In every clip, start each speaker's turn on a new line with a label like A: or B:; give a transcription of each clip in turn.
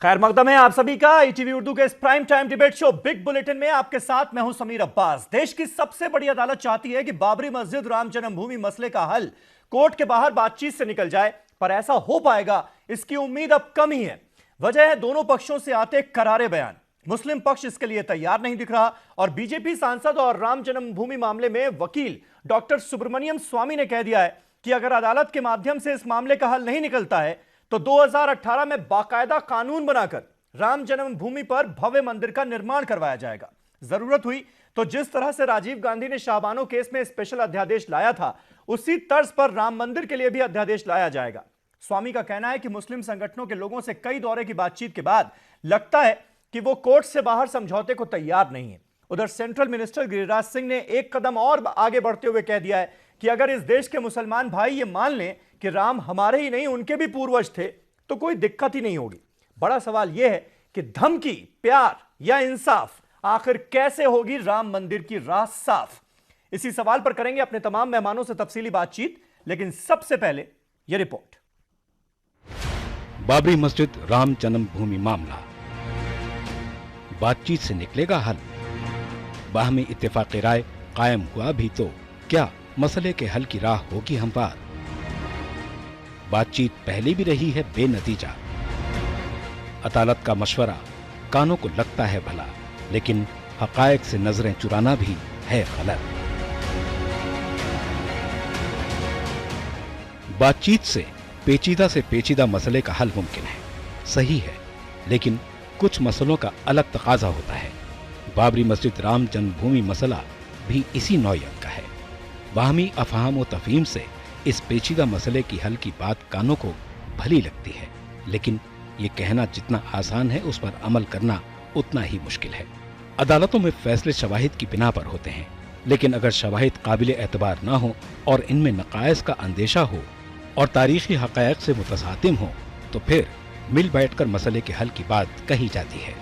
A: खैर मकदम है आप सभी का ईटीवी उर्दू के इस prime time debate show big bulletin में आपके साथ मैं हूं समीर अब्बास। देश की सबसे बड़ी अदालत चाहती है कि बाबरी मस्जिद राम जन्मभूमि मसले का हल कोर्ट के बाहर बातचीत से निकल जाए, पर ऐसा हो पाएगा इसकी उम्मीद अब कम ही है। वजह है दोनों पक्षों से आते करारे बयान। मुस्लिम पक्ष इसके लिए तैयार नहीं दिख रहा और बीजेपी सांसद और राम जन्मभूमि मामले में वकील डॉक्टर सुब्रमण्यम स्वामी ने कह दिया है कि अगर अदालत के माध्यम से इस मामले का हल नहीं निकलता है तो 2018 में बाकायदा कानून बनाकर राम जन्मभूमि पर भव्य मंदिर का निर्माण करवाया जाएगा। जरूरत हुई तो जिस तरह से राजीव गांधी ने शाहबानो केस में स्पेशल अध्यादेश लाया था, उसी तर्ज पर राम मंदिर के लिए भी अध्यादेश लाया जाएगा। स्वामी का कहना है कि मुस्लिम संगठनों के लोगों से कई दौरे की बातचीत के बाद लगता है कि वो कोर्ट से बाहर समझौते को तैयार नहीं है। उधर सेंट्रल मिनिस्टर गिरिराज सिंह ने एक कदम और आगे बढ़ते हुए कह दिया है कि अगर इस देश के मुसलमान भाई ये मान लें कि राम हमारे ही नहीं उनके भी पूर्वज थे तो कोई दिक्कत ही नहीं होगी। बड़ा सवाल यह है कि धमकी, प्यार या इंसाफ, आखिर कैसे होगी राम मंदिर की राह साफ? इसी सवाल पर करेंगे अपने तमाम मेहमानों से तफसीली बातचीत, लेकिन सबसे पहले यह रिपोर्ट।
B: बाबरी मस्जिद राम जन्मभूमि मामला, बातचीत से निकलेगा हल। बाहमी इत्तेफाक राय कायम हुआ भी तो क्या मसले के हल की राह होगी हमवार? बातचीत पहले भी रही है बेनतीजा। अदालत का मशवरा कानों को लगता है भला, लेकिन हकायक से नजरें चुराना भी है गलत। बातचीत से पेचीदा मसले का हल मुमकिन है, सही है, लेकिन कुछ मसलों का अलग तकाजा होता है। बाबरी मस्जिद राम जन्मभूमि मसला भी इसी नौयत का है। बाहमी अफहाम व तफहीम से इस पेचीदा मसले की हल की बात कानों को भली लगती है, लेकिन ये कहना जितना आसान है उस पर अमल करना उतना ही मुश्किल है। अदालतों में फैसले शवाहिद की बिना पर होते हैं, लेकिन अगर शवाहिद काबिल एतबार ना हो और इनमें नकायस का अंदेशा हो और तारीखी हकायक से मुतसातिम हो तो फिर मिल बैठकर मसले के हल की बात कही जाती है।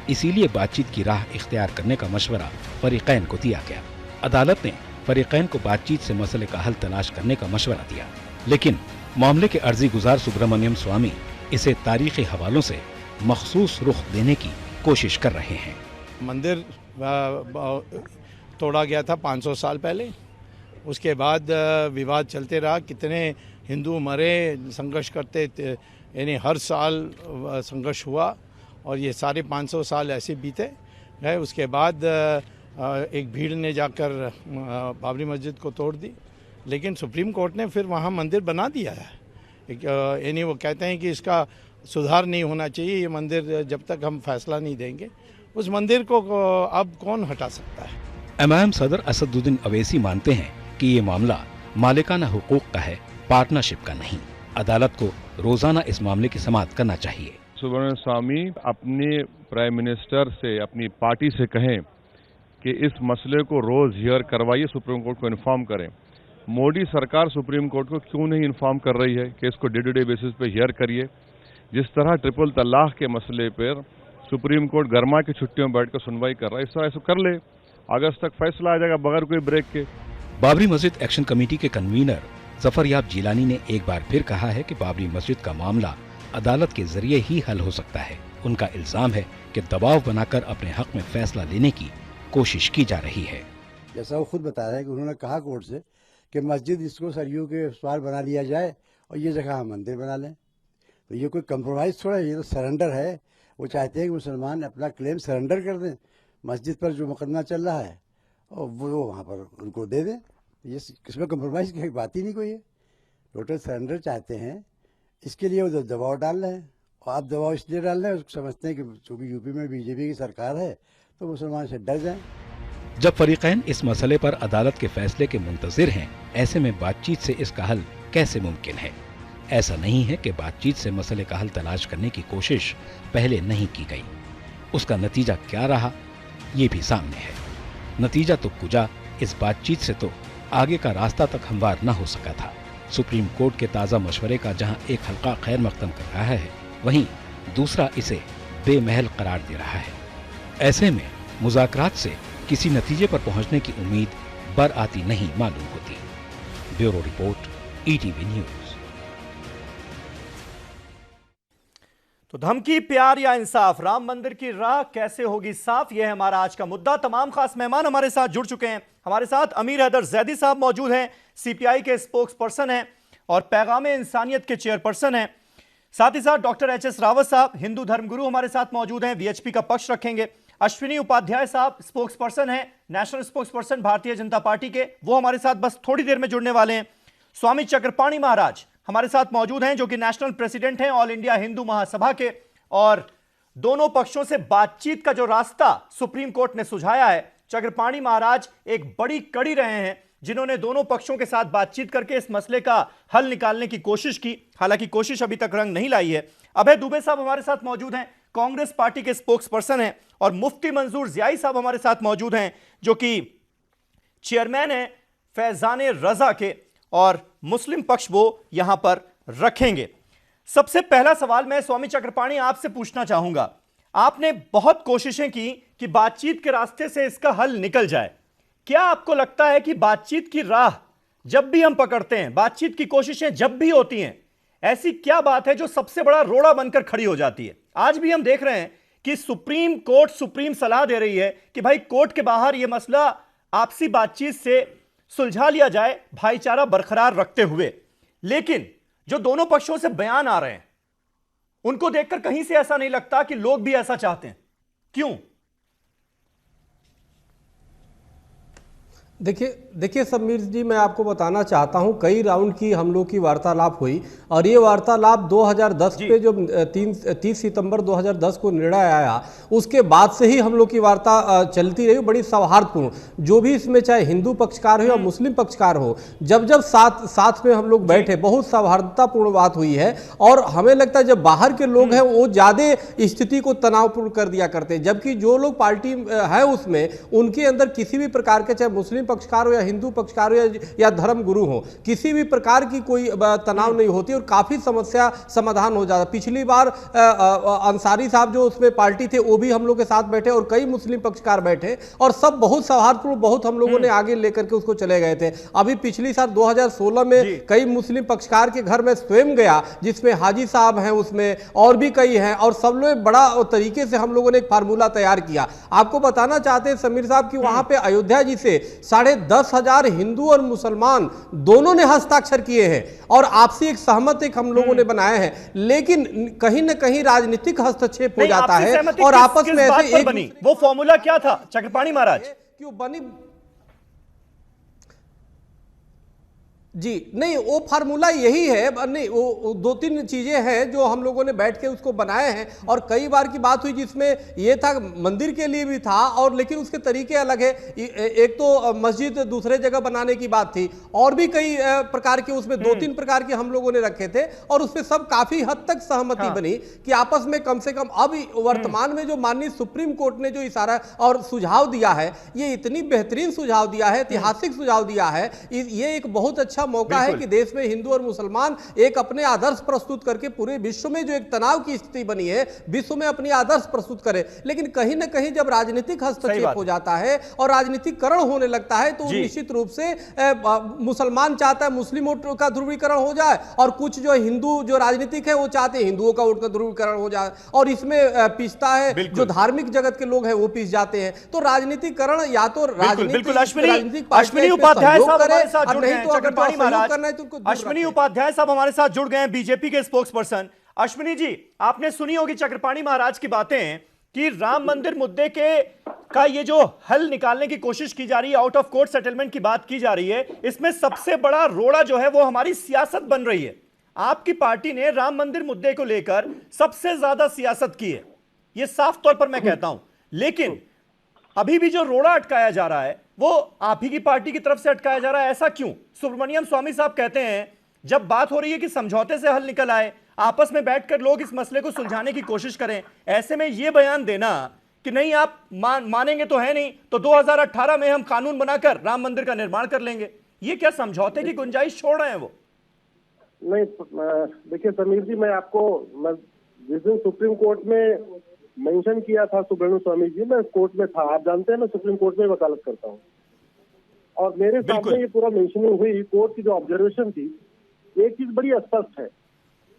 B: इसीलिए बातचीत की राह इख्तियार करने का मशवरा फरीकैन को दिया गया। अदालत ने फरीकैन को बातचीत से मसले का हल तलाश करने का मशवरा दिया, लेकिन मामले के अर्जी गुजार सुब्रमण्यम स्वामी इसे तारीखी हवालों से मखसूस रुख देने की कोशिश कर रहे हैं।
C: मंदिर तोड़ा गया था 500 साल पहले, उसके बाद विवाद चलते रहा, कितने हिंदू मरे संघर्ष करते, यानी हर साल संघर्ष हुआ और ये सारे 500 साल ऐसे बीते गए। उसके बाद एक भीड़ ने जाकर बाबरी मस्जिद को तोड़ दी, लेकिन सुप्रीम कोर्ट ने फिर वहाँ मंदिर बना दिया है। यानी वो कहते हैं कि इसका सुधार नहीं होना चाहिए, ये मंदिर जब तक हम फैसला नहीं देंगे उस मंदिर को अब कौन हटा सकता है।
B: एमआईएम सदर असदुद्दीन अवैसी मानते हैं कि ये मामला मालिकाना हुकूक का है, पार्टनरशिप का नहीं। अदालत को रोजाना इस मामले की समाअत करना चाहिए।
D: सुब्रमण्यम स्वामी अपने प्राइम मिनिस्टर से, अपनी पार्टी से कहें कि इस मसले को रोज हियर करवाइए, सुप्रीम कोर्ट को इन्फॉर्म करें। मोदी सरकार सुप्रीम कोर्ट को क्यों नहीं इन्फॉर्म कर रही है कि इसको डे टू डे बेसिस पे हियर करिए। जिस तरह ट्रिपल तलाक के मसले पर सुप्रीम कोर्ट गर्मा की छुट्टियों में बैठकर सुनवाई कर रहा है, इस तरह ऐसा कर ले, अगस्त तक फैसला आ जाएगा बगैर कोई ब्रेक के।
B: बाबरी मस्जिद एक्शन कमेटी के कन्वीनर जफरयाब जिलानी ने एक बार फिर कहा है कि बाबरी मस्जिद का मामला अदालत के जरिए ही हल हो सकता है। उनका इल्जाम है कि दबाव बनाकर अपने हक में फैसला लेने की कोशिश की जा रही है।
E: जैसा वो खुद बता रहे हैं कि उन्होंने कहा कोर्ट से कि मस्जिद इसको सरयू के उस पार बना लिया जाए और ये जगह हम मंदिर बना लें, तो ये कोई कंप्रोमाइज थोड़ा है, ये तो सरेंडर है। वो चाहते हैं कि मुसलमान अपना क्लेम सरेंडर कर दें, मस्जिद पर जो मुकदमा चल रहा है और वो वहाँ पर उनको दे दें। ये इसमें कंप्रोमाइज़ की बात ही नहीं कोई है, टोटल सरेंडर चाहते हैं। इसके लिए वो दबाव डाल रहे हैं और आप दबाव इसलिए डाल रहे हैं, उसको समझते हैं कि चूँकि यूपी में बीजेपी की सरकार है तो मुसलमान से डर जाएं।
B: जब फरीकैन इस मसले पर अदालत के फैसले के मुंतजिर हैं, ऐसे में बातचीत से इसका हल कैसे मुमकिन है? ऐसा नहीं है कि बातचीत से मसले का हल तलाश करने की कोशिश पहले नहीं की गई। उसका नतीजा क्या रहा ये भी सामने है। नतीजा तो कुजा, इस बातचीत से तो आगे का रास्ता तक हमवार न हो सका था। सुप्रीम कोर्ट के ताज़ा मशवरे का जहां एक हल्का खैर मकदम कर रहा है, वहीं दूसरा इसे बेमहल करार दे रहा है। ऐसे में मुज़ाकरात से किसी नतीजे पर पहुंचने की उम्मीद बर आती नहीं मालूम होती। Bureau report, ETV news.
A: तो धमकी, प्यार या इंसाफ, राम मंदिर की राह कैसे होगी साफ, यह है हमारा आज का मुद्दा। तमाम खास मेहमान हमारे साथ जुड़ चुके हैं। हमारे साथ अमीर हैदर जैदी साहब मौजूद हैं, सीपीआई के स्पोक्स पर्सन हैं और पैगाम इंसानियत के चेयरपर्सन हैं। साथ ही साथ डॉक्टर एच.एस. रावत साहब, हिंदू धर्मगुरु, हमारे साथ मौजूद हैं, वीएचपी का पक्ष रखेंगे। अश्विनी उपाध्याय साहब स्पोक्स पर्सन हैं, national spokes person Bharatiya Janata party के, वो हमारे साथ बस थोड़ी देर में जुड़ने वाले हैं। स्वामी चक्रपाणी महाराज हमारे साथ मौजूद हैं, जो कि नेशनल प्रेसिडेंट हैं ऑल इंडिया हिंदू महासभा के, और दोनों पक्षों से बातचीत का जो रास्ता सुप्रीम कोर्ट ने सुझाया है, चक्रपाणी महाराज एक बड़ी कड़ी रहे हैं जिन्होंने दोनों पक्षों के साथ बातचीत करके इस मसले का हल निकालने की कोशिश की। हालांकि कोशिश अभी तक रंग नहीं लाई है। अभय दुबे साहब हमारे साथ मौजूद हैं, कांग्रेस पार्टी के स्पोक्स पर्सन हैं, और मुफ्ती मंजूर ज़ियाई साहब हमारे साथ मौजूद हैं, जो कि चेयरमैन हैं फैजाने रजा के, और मुस्लिम पक्ष वो यहां पर रखेंगे। सबसे पहला सवाल मैं स्वामी चक्रपाणी आपसे पूछना चाहूंगा। आपने बहुत कोशिशें की कि बातचीत के रास्ते से इसका हल निकल जाए। क्या आपको लगता है कि बातचीत की राह जब भी हम पकड़ते हैं, बातचीत की कोशिशें जब भी होती हैं, ऐसी क्या बात है जो सबसे बड़ा रोड़ा बनकर खड़ी हो जाती है? आज भी हम देख रहे हैं कि सुप्रीम कोर्ट सुप्रीम सलाह दे रही है कि भाई कोर्ट के बाहर यह मसला आपसी बातचीत से सुलझा लिया जाए, भाईचारा बरकरार रखते हुए। लेकिन जो दोनों पक्षों से बयान आ रहे हैं, उनको देखकर कहीं से ऐसा नहीं लगता कि लोग भी ऐसा चाहते हैं। क्यों?
F: देखिए समीर जी, मैं आपको बताना चाहता हूं, कई राउंड की हम लोग की वार्तालाप हुई, और ये वार्तालाप 2010 पे जो 30 सितंबर 2010 को निर्णय आया, उसके बाद से ही हम लोग की वार्ता चलती रही, बड़ी सौहार्दपूर्ण। जो भी इसमें चाहे हिंदू पक्षकार हो या मुस्लिम पक्षकार हो, जब जब साथ में हम लोग बैठे, बहुत सौहार्दतापूर्ण बात हुई है। और हमें लगता है जब बाहर के लोग हैं वो ज़्यादा स्थिति को तनावपूर्ण कर दिया करते हैं, जबकि जो लोग पार्टी है उसमें, उनके अंदर किसी भी प्रकार के, चाहे मुस्लिम पक्षकार हो या हिंदू पक्षकार हो या धर्म गुरु हो, किसी भी प्रकार की कोई तनाव नहीं होती और काफी समस्या समाधान हो जाता। पिछली बार अंसारी साहब जो उसमें पार्टी थे वो भी हम लोग के साथ बैठे और कई मुस्लिम पक्षकार बैठे, और सब बहुत सौहार्दपूर्ण, बहुत हम लोगों ने आगे लेकर के उसको चले गए थे। अभी पिछली साल 2016 में कई मुस्लिम पक्षकार के घर में स्वयं गया, जिसमें हाजी साहब हैं, उसमें और भी कई हैं, और सब लोग बड़ा तरीके से हम लोगों ने एक फार्मूला तैयार किया। आपको बताना चाहते हैं समीर साहब कि वहां पे अयोध्या जी से 10,500 हिंदू और मुसलमान दोनों ने हस्ताक्षर किए हैं, और आपसी एक सहमत एक हम लोगों ने बनाया है। लेकिन कहीं न कहीं राजनीतिक हस्तक्षेप हो जाता है, और आपस में ऐसे एक
A: बनी। वो फॉर्मूला क्या था चक्रपाणी महाराज?
F: क्यों बनी? जी नहीं, वो फार्मूला यही है। नहीं, वो 2-3 चीजें हैं जो हम लोगों ने बैठ के उसको बनाए हैं, और कई बार की बात हुई जिसमें ये था मंदिर के लिए भी था, और लेकिन उसके तरीके अलग है। एक तो मस्जिद दूसरे जगह बनाने की बात थी, और भी कई प्रकार के उसमें 2-3 प्रकार के हम लोगों ने रखे थे, और उसमें सब काफी हद तक सहमति बनी कि आपस में कम से कम अब वर्तमान में जो माननीय सुप्रीम कोर्ट ने जो इशारा और सुझाव दिया है, ये इतनी बेहतरीन सुझाव दिया है, ऐतिहासिक सुझाव दिया है। ये एक बहुत अच्छा मौका है कि देश में हिंदू और मुसलमान एक अपने आदर्श प्रस्तुत करके पूरे विश्व में जो एक तनाव की स्थिति बनी है, विश्व में अपनी आदर्श प्रस्तुत करे। लेकिन कहीं ना कहीं जब राजनीतिक हस्तक्षेप हो जाता है और राजनीतिकरण होने लगता है, तो निश्चित रूप से मुसलमान चाहता है मुस्लिम वोट का ध्रुवीकरण हो जाए, और कुछ जो हिंदू जो राजनीतिक है वो चाहते हैं हिंदुओं का वोट का ध्रुवीकरण हो जाए, और इसमें पिसता है जो धार्मिक जगत के लोग हैं वो पिस जाते हैं। तो राजनीतिकरण या तो राजनीतिक
A: अश्विनी उपाध्याय साहब हमारे साथ जुड़ गए हैं, चक्रपाणी महाराज अश्विनी उपाध्याय साहब हमारे साथ जुड़ गए हैं, बीजेपी के स्पोक्स पर्सन। अश्विनी जी, आपने सुनी होगी चक्रपाणी महाराज की बातें कि राम मंदिर मुद्दे का ये जो हल निकालने की कोशिश की जा रही है, आउट ऑफ कोर्ट सेटलमेंट की बात की जा रही है, इसमें सबसे बड़ा रोड़ा जो है वो हमारी सियासत बन रही है। आपकी पार्टी ने राम मंदिर मुद्दे को लेकर सबसे ज्यादा सियासत की है, ये साफ तौर पर मैं कहता हूं। लेकिन अभी भी जो रोड़ा अटकाया जा रहा है वो आप ही की पार्टी की तरफ से अटकाया जा रहा है, ऐसा क्यों? सुब्रमण्यम स्वामी साहब कहते हैं जब बात हो रही है कि समझौते से हल निकल आए, आपस में बैठकर लोग इस मसले को सुलझाने की कोशिश करें, ऐसे में यह बयान देना कि नहीं आप मानेंगे तो है नहीं, तो 2018 में हम कानून बनाकर राम मंदिर का निर्माण कर लेंगे, ये क्या समझौते की गुंजाइश छोड़ रहे हैं वो?
G: नहीं, देखिए समीर जी, मैं आपको जिस दिन सुप्रीम कोर्ट में मेंशन किया था सुब्रमण्यम स्वामी जी, मैं कोर्ट में था, आप जानते हैं मैं सुप्रीम कोर्ट में वकालत करता हूँ, और मेरे सामने ये पूरा मेंशनिंग हुई। कोर्ट की जो ऑब्जर्वेशन थी, एक चीज बड़ी स्पष्ट है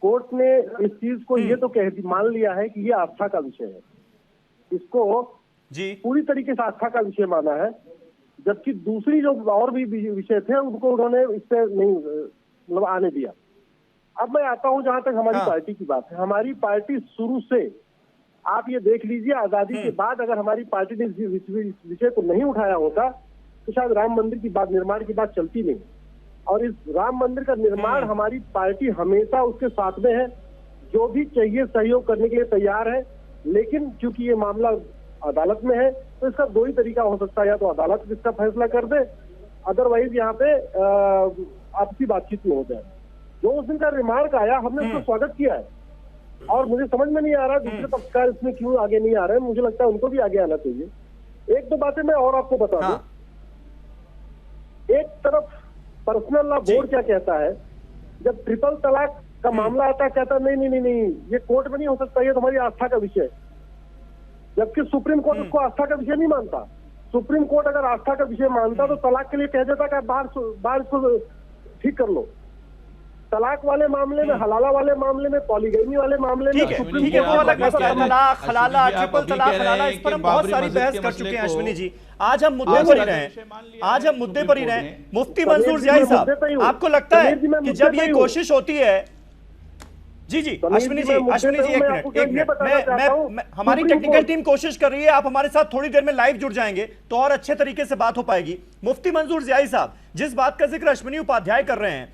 G: कोर्ट ने इस चीज को ये तो मान लिया है कि ये आस्था का विषय है, इसको
A: जी
G: पूरी तरीके से आस्था का विषय माना है, जबकि दूसरी जो और भी विषय थे उनको उन्होंने इससे नहीं मतलब आने दिया। अब मैं आता हूं जहां तक हमारी पार्टी की बात है। हमारी पार्टी शुरू से, आप ये देख लीजिए, आजादी के बाद अगर हमारी पार्टी ने इस विषय को नहीं उठाया होता तो शायद राम मंदिर की बात, निर्माण की बात चलती नहीं। और इस राम मंदिर का निर्माण हमारी पार्टी हमेशा उसके साथ में है, जो भी चाहिए सहयोग करने के लिए तैयार है। लेकिन क्योंकि ये मामला अदालत में है तो इसका दो ही तरीका हो सकता है, या तो अदालत इसका फैसला कर दे, अदरवाइज यहाँ पे आपसी बातचीत में हो जाए। जो उस दिन का रिमार्क आया हमने उसका स्वागत किया है, और मुझे समझ में नहीं आ रहा दूसरे पक्षकार इसमें क्यों आगे नहीं आ रहे हैं। मुझे लगता है उनको भी आगे आना चाहिए। एक दो बातें मैं और आपको बता दूं। एक तरफ पर्सनल लॉ बोर्ड क्या कहता है, जब ट्रिपल तलाक का मामला आता है कहता नहीं नहीं नहीं नहीं ये कोर्ट में नहीं हो सकता, ये तुम्हारी आस्था का विषय। जबकि सुप्रीम कोर्ट उसको आस्था का विषय नहीं मानता। सुप्रीम कोर्ट अगर आस्था का विषय मानता तो तलाक के लिए कह देता कि बाहर इसको ठीक कर लो। तलाक वाले मामले में, हलाला वाले मामले में, पॉलीगैमी वाले मामले में
A: ठीक है, वो अलग मसला है। तलाक, हलाला, ट्रिपल तलाक, हलाला, इस पर हम बहुत सारी बहस कर चुके हैं अश्विनी जी। आज हम मुद्दे पर ही रहे। मुफ्ती मंजूर ज़ियाई साहब, आपको लगता है कि जब ये कोशिश होती है, जी अश्विनी जी एक मिनट, मैं हमारी टेक्निकल टीम कोशिश कर रही है, आप हमारे साथ थोड़ी देर में लाइव जुड़ जाएंगे तो और अच्छे तरीके से बात हो पाएगी। मुफ्ती मंजूर ज़ियाई साहब, जिस बात का जिक्र अश्विनी उपाध्याय कर रहे हैं,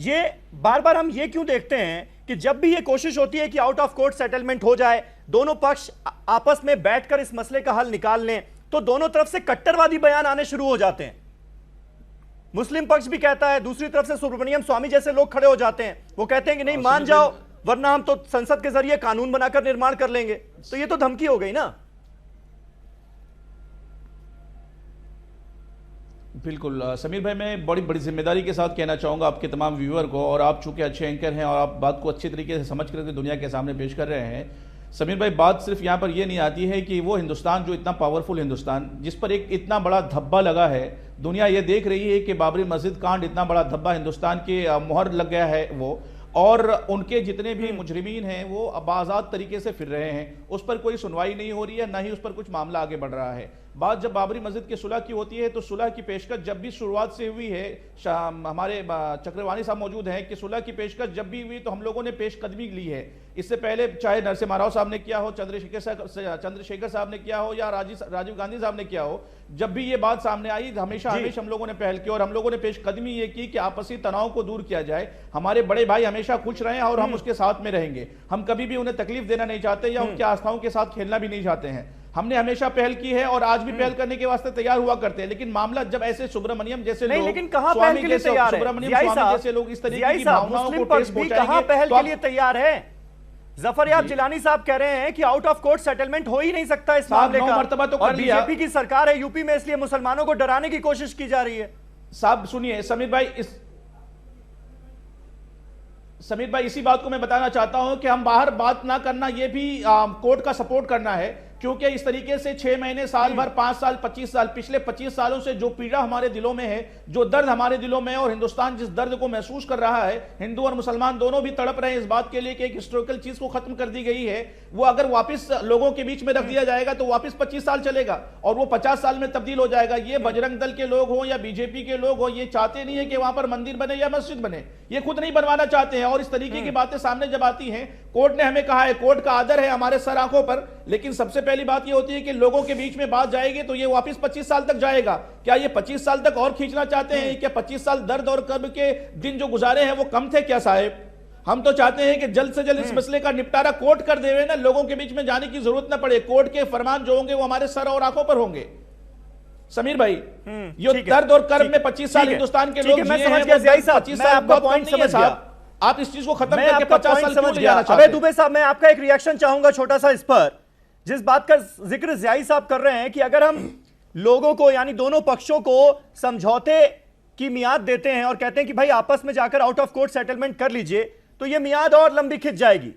A: ये बार बार हम ये क्यों देखते हैं कि जब भी ये कोशिश होती है कि आउट ऑफ कोर्ट सेटलमेंट हो जाए, दोनों पक्ष आपस में बैठकर इस मसले का हल निकाल लें, तो दोनों तरफ से कट्टरवादी बयान आने शुरू हो जाते हैं। मुस्लिम पक्ष भी कहता है, दूसरी तरफ से सुब्रमण्यम स्वामी जैसे लोग खड़े हो जाते हैं, वो कहते हैं कि नहीं मान जाओ वरना हम तो संसद के जरिए कानून बनाकर निर्माण कर लेंगे। तो ये तो धमकी हो गई ना।
H: बिल्कुल समीर भाई, मैं बड़ी बड़ी जिम्मेदारी के साथ कहना चाहूँगा आपके तमाम व्यूअर को, और आप चूंकि अच्छे एंकर हैं और आप बात को अच्छे तरीके से समझ करके दुनिया के सामने पेश कर रहे हैं। समीर भाई, बात सिर्फ यहाँ पर यह नहीं आती है कि वो हिंदुस्तान जो इतना पावरफुल हिंदुस्तान, जिस पर एक इतना बड़ा धब्बा लगा है, दुनिया ये देख रही है कि बाबरी मस्जिद कांड इतना बड़ा धब्बा हिंदुस्तान के मोहर लग गया है वो, और उनके जितने भी मुजरिमीन हैं वो अब आज़ाद तरीके से फिर रहे हैं, उस पर कोई सुनवाई नहीं हो रही है, ना ही उस पर कुछ मामला आगे बढ़ रहा है। बात जब बाबरी मस्जिद की सुलह की होती है तो सुलह की पेशकश जब भी शुरुआत से हुई है, हमारे चक्रवाणी साहब मौजूद हैं, कि सुलह की पेशकश जब भी हुई तो हम लोगों ने पेशकदमी ली है। इससे पहले चाहे नरसिम्हा राव साहब ने किया हो, चंद्रशेखर साहब ने किया हो, या राजीव गांधी साहब ने किया हो, जब भी ये बात सामने आई हमेशा हम लोगों ने पहल की और हम लोगों ने पेशकदमी ये की कि आपसी तनाव को दूर किया जाए। हमारे बड़े भाई हमेशा खुश रहे और हम उसके साथ में रहेंगे। हम कभी भी उन्हें तकलीफ देना नहीं चाहते या उनकी आस्थाओं के साथ खेलना भी नहीं चाहते हैं। हमने हमेशा पहल की है और आज भी पहल करने के वास्ते तैयार हुआ करते हैं। लेकिन मामला जब ऐसे सुब्रमण्यम जैसे लोग,
A: लेकिन कहां पहल के लिए तैयार है?
H: सुब्रमण्यम स्वामी जैसे लोग इस तरीके की भावनाओं को ठेस पहुंचाएंगे,
A: कहां पहल के लिए तैयार है? जफर याब जिलानी साहब कह रहे हैं कि आउट ऑफ कोर्ट सेटलमेंट हो ही नहीं सकता इस मामले का, और बीजेपी की सरकार है यूपी में, इसलिए मुसलमानों को डराने की कोशिश की जा रही है।
H: साहब सुनिए समीर भाई, इसी बात को मैं बताना चाहता हूं कि हम बाहर बात ना करना, यह भी कोर्ट का सपोर्ट करना है, क्योंकि इस तरीके से 6 महीने, साल भर, 5 साल, 25 साल, पिछले 25 सालों से जो पीड़ा हमारे दिलों में है, जो दर्द हमारे दिलों में है, और हिंदुस्तान जिस दर्द को महसूस कर रहा है, हिंदू और मुसलमान दोनों भी तड़प रहे हैं इस बात के लिए कि एक हिस्टोरिकल चीज को खत्म कर दी गई है, वो अगर वापस लोगों के बीच में रख दिया जाएगा तो वापस 25 साल चलेगा और वो 50 साल में तब्दील हो जाएगा। ये बजरंग दल के लोग हो या बीजेपी के लोग हो, ये चाहते नहीं है कि वहां पर मंदिर बने या मस्जिद बने, ये खुद नहीं बनवाना चाहते हैं। और इस तरीके की बातें सामने जब आती हैं, कोर्ट ने हमें कहा है, कोर्ट का आदर है हमारे सर आंखों पर, लेकिन सबसे पहली बात ये होती है कि लोगों के बीच में बात जाएगी तो ये वापस 25 साल तक जाएगा। क्या ये 25 साल तक और खींचना चाहते हैं? क्या 25 साल दर्द और कर्ब के दिन जो गुजारे हैं वो कम थे क्या साहब? हम तो चाहते हैं कि जल्द से जल्द इस मसले का निपटारा कोर्ट कर देवे ना, लोगों के बीच में जाने की जरूरत ना पड़े। कोर्ट के फरमान जो होंगे वो हमारे सर और आंखों पर होंगे। समीर भाई, ये दर्द और कर्ब में 25 साल हिंदुस्तान के लोग जिए हैं, 25 साल बहुत कम नहीं है साहब। आप इस चीज को खत्म करके 50 साल क्यों ले जाना चाहते हैं?
A: दुबे साहब, मैं आपका एक रिएक्शन चाहूंगा छोटा सा इस पर, जिस बात का जिक्र ज़ियाई साहब कर रहे हैं कि अगर हम लोगों को, यानी दोनों पक्षों को समझौते की मियाद देते हैं और कहते हैं कि भाई आपस में जाकर आउट ऑफ कोर्ट सेटलमेंट कर लीजिए, तो यह मियाद और लंबी खिंच जाएगी,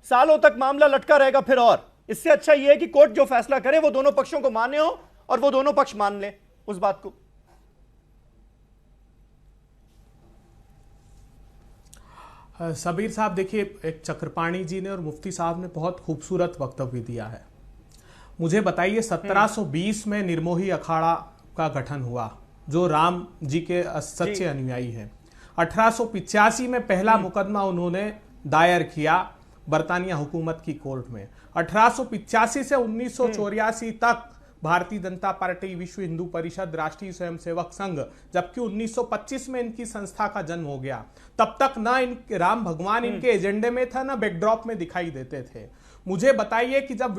A: सालों तक मामला लटका रहेगा फिर। और इससे अच्छा यह है कि कोर्ट जो फैसला करे वो दोनों पक्षों को मान्य हो और वो दोनों पक्ष मान लें उस बात को।
F: सबीर साहब, देखिए, एक चक्रपाणी जी ने और मुफ्ती साहब ने बहुत खूबसूरत वक्तव्य दिया है। मुझे बताइए, 1720 में निर्मोही अखाड़ा का गठन हुआ, जो राम जी के सच्चे अनुयायी हैं। 1885 में पहला मुकदमा उन्होंने दायर किया बरतानिया हुकूमत की कोर्ट में। 1885 से 1984 तक भारतीय जनता पार्टी, विश्व हिंदू परिषद, राष्ट्रीय स्वयंसेवक संघ, जबकि 1925 में इनकी संस्था का जन्म हो गया। तब तक ना राम भगवान इनके एजेंडे में था, ना बैकड्रॉप में दिखाई देते थे। मुझे बताइए कि जब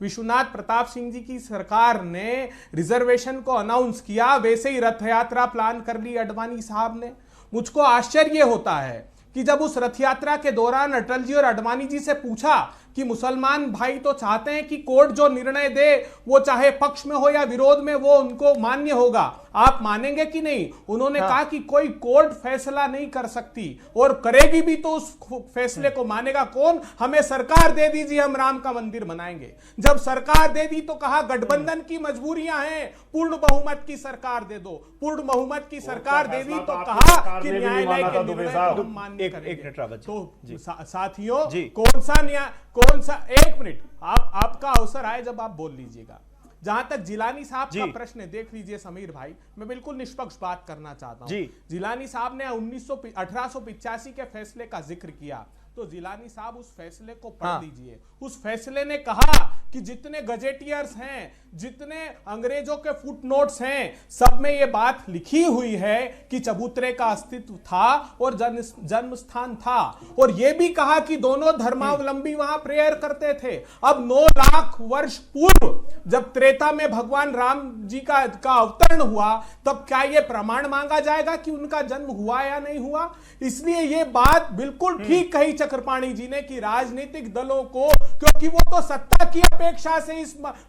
F: विश्वनाथ प्रताप सिंह जी की सरकार ने रिजर्वेशन को अनाउंस किया, वैसे ही रथ यात्रा प्लान कर ली अडवाणी साहब ने। मुझको आश्चर्य होता है कि जब उस रथ यात्रा के दौरान अटल जी और अडवाणी जी से पूछा कि मुसलमान भाई तो चाहते हैं कि कोर्ट जो निर्णय दे, वो चाहे पक्ष में हो या विरोध में, वो उनको मान्य होगा, आप मानेंगे कि नहीं? उन्होंने कहा कि कोई कोर्ट फैसला नहीं कर सकती, और करेगी भी तो उस फैसले को मानेगा कौन? हमें सरकार दे दीजिए, हम राम का मंदिर बनाएंगे। जब सरकार दे दी तो कहा गठबंधन की मजबूरियां हैं, पूर्ण बहुमत की सरकार दे दो। पूर्ण बहुमत की सरकार दे दी तो कहा कि न्यायालय के निर्णय को हम मान्य करेंगे। तो साथियों, कौन सा एक मिनट, आपका अवसर आए जब आप बोल लीजिएगा। जहां तक जिलानी साहब का प्रश्न है, देख लीजिए समीर भाई, मैं बिल्कुल निष्पक्ष बात करना चाहता हूं। जिलानी साहब ने 1885 के फैसले का जिक्र किया, तो जिलानी साहब उस फैसले को पढ़ लीजिए। उस फैसले ने कहा कि जितने गजेटियर्स हैं, जितने अंग्रेजों के फुटनोट्स हैं, सब में यह बात लिखी हुई है कि चबूतरे का अस्तित्व था और जन्म स्थान था, और यह भी कहा कि दोनों धर्मावलंबी वहां प्रेयर करते थे। अब 9 लाख वर्ष पूर्व जब त्रेता में भगवान राम जी का अवतरण हुआ, तब क्या यह प्रमाण मांगा जाएगा कि उनका जन्म हुआ या नहीं हुआ? इसलिए यह बात बिल्कुल ठीक कही चक्रपाणी जी ने कि राजनीतिक दलों को, क्योंकि वो तो सत्ता की अपेक्षा से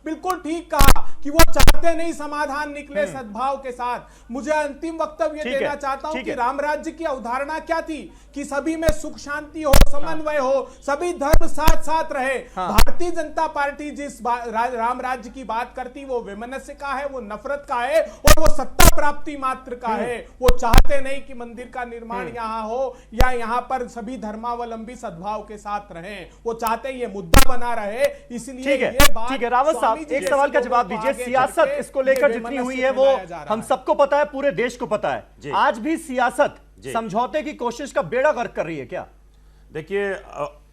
F: बिल्कुल ठीक कहा कि वो चाहते नहीं समाधान निकले सद्भाव के साथ। मुझे अंतिम वक्तव्य देना चाहता हूं कि राम राज्य की अवधारणा क्या थी कि सभी में सुख शांति हो, समन्वय हो, सभी धर्म साथ साथ रहे। भारतीय जनता पार्टी जिस राम राज्य की बात करती, वो वैमनस्य का है, वो नफरत का है, और वो सत्ता प्राप्ति मात्र का है। वो चाहते नहीं कि मंदिर का निर्माण यहाँ हो या यहाँ पर सभी धर्मावलंबी सद्भाव के साथ रहें। वो चाहते ये मुद्दा बना रहे। इसलिए
A: ठीक है रावत साहब, एक सवाल का जवाब दीजिए। सियासत इसको लेकर जितनी हुई है वो हम सबको पता है, पूरे देश को पता है। आज भी सियासत समझौते की कोशिश का बेड़ा गर्क कर रही है क्या?
I: देखिए,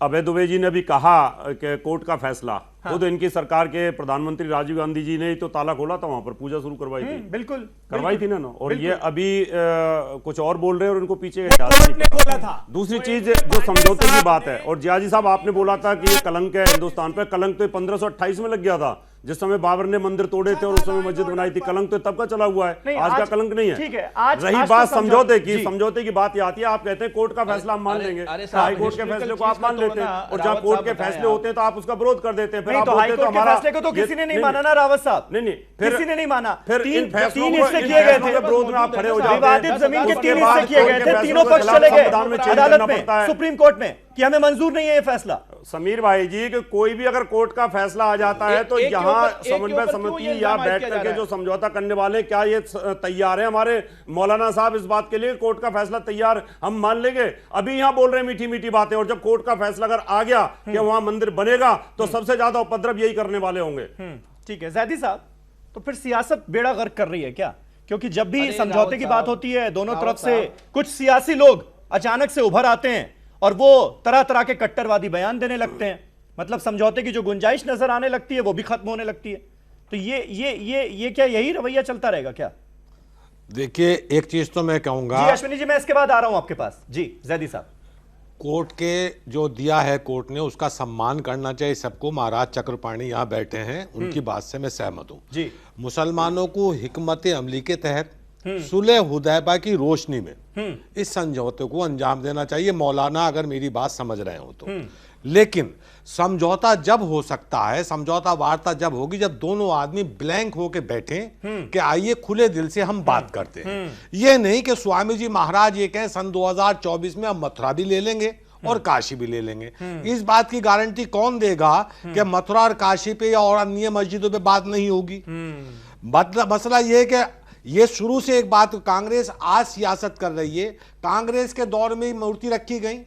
I: अभय दुबे जी ने भी कहा कि कोर्ट का फैसला, खुद इनकी सरकार के प्रधानमंत्री राजीव गांधी जी ने ही तो ताला खोला था, वहां पर पूजा शुरू करवाई थी।
A: बिल्कुल
I: करवाई थी ना। और ये अभी कुछ और बोल रहे हैं और इनको पीछे
F: था।
I: दूसरी चीज जो समझौते की बात है, और जियाजी साहब आपने बोला था कि ये कलंक है हिंदुस्तान पे। कलंक तो 1528 में लग गया था, जिस समय बाबर ने मंदिर तोड़े थे और उस समय मस्जिद बनाई थी। कलंक तो तब का चला हुआ है, आज का कलंक नहीं है। रही बात समझौते की, समझौते की बात आती है, आप कहते हैं कोर्ट का फैसला हम मान लेंगे, हाई कोर्ट के फैसले को आप मान लेते हैं, और जहां कोर्ट के फैसले होते हैं तो आप उसका विरोध कर देते हैं। फिर आप बोलते तो हमारा
A: फैसले को तो किसी ने नहीं माना ना रावत साहब।
I: नहीं,
A: किसी ने नहीं माना।
I: फिर इन फैसलों
A: तीन हिस्से किए गए थे,
I: विरोध में आप खड़े हो जाते हैं।
A: विवादित जमीन के 3 हिस्से किए गए थे, तीनों पक्ष चले गए अदालत में, सुप्रीम कोर्ट में, कि हमें मंजूर नहीं है ये फैसला।
I: समीर भाई जी, कि कोई भी अगर कोर्ट का फैसला आ जाता है तो यहाँ समन्वय समिति या बैठ करके जो समझौता करने वाले, क्या ये तैयार है? हमारे मौलाना साहब इस बात के लिए कोर्ट का फैसला तैयार, हम मान लेंगे। अभी यहाँ बोल रहे हैं मीठी मीठी बातें, और जब कोर्ट का फैसला अगर आ गया कि वहां मंदिर बनेगा तो सबसे ज्यादा उपद्रव यही करने वाले होंगे।
A: ठीक है जैदी साहब, तो फिर सियासत बेड़ा गर्क कर रही है क्या? क्योंकि जब भी समझौते की बात होती है, दोनों तरफ से कुछ सियासी लोग अचानक से उभर आते हैं और वो तरह तरह के कट्टरवादी बयान देने लगते हैं। मतलब समझौते की जो गुंजाइश नजर आने लगती है वो भी खत्म होने लगती है। तो ये क्या यही रवैया चलता रहेगा क्या?
J: देखिए, एक चीज तो मैं कहूंगा।
A: जी अश्विनी जी, मैं इसके बाद आ रहा हूं आपके पास। जी जैदी साहब,
J: कोर्ट के जो दिया है कोर्ट ने, उसका सम्मान करना चाहिए सबको। महाराज चक्रपाणी यहाँ बैठे हैं, उनकी बात से मैं सहमत हूँ।
A: जी,
J: मुसलमानों को हिकमत अमली के तहत सुलह हुदैबा की रोशनी में इस समझौते को अंजाम देना चाहिए। मौलाना अगर मेरी बात समझ रहे हो तो। लेकिन समझौता जब हो सकता है, समझौता वार्ता जब होगी जब दोनों आदमी ब्लैंक होके बैठे कि आइए खुले दिल से हम बात करते हैं। ये नहीं कि स्वामी जी महाराज ये कहें सन 2024 में हम मथुरा भी ले लेंगे और काशी भी ले लेंगे। इस बात की गारंटी कौन देगा कि मथुरा और काशी पे या और अन्य मस्जिदों पे बात नहीं होगी? मसला यह है कि ये शुरू से एक बात, कांग्रेस आज सियासत कर रही है। कांग्रेस के दौर में मूर्ति रखी गई,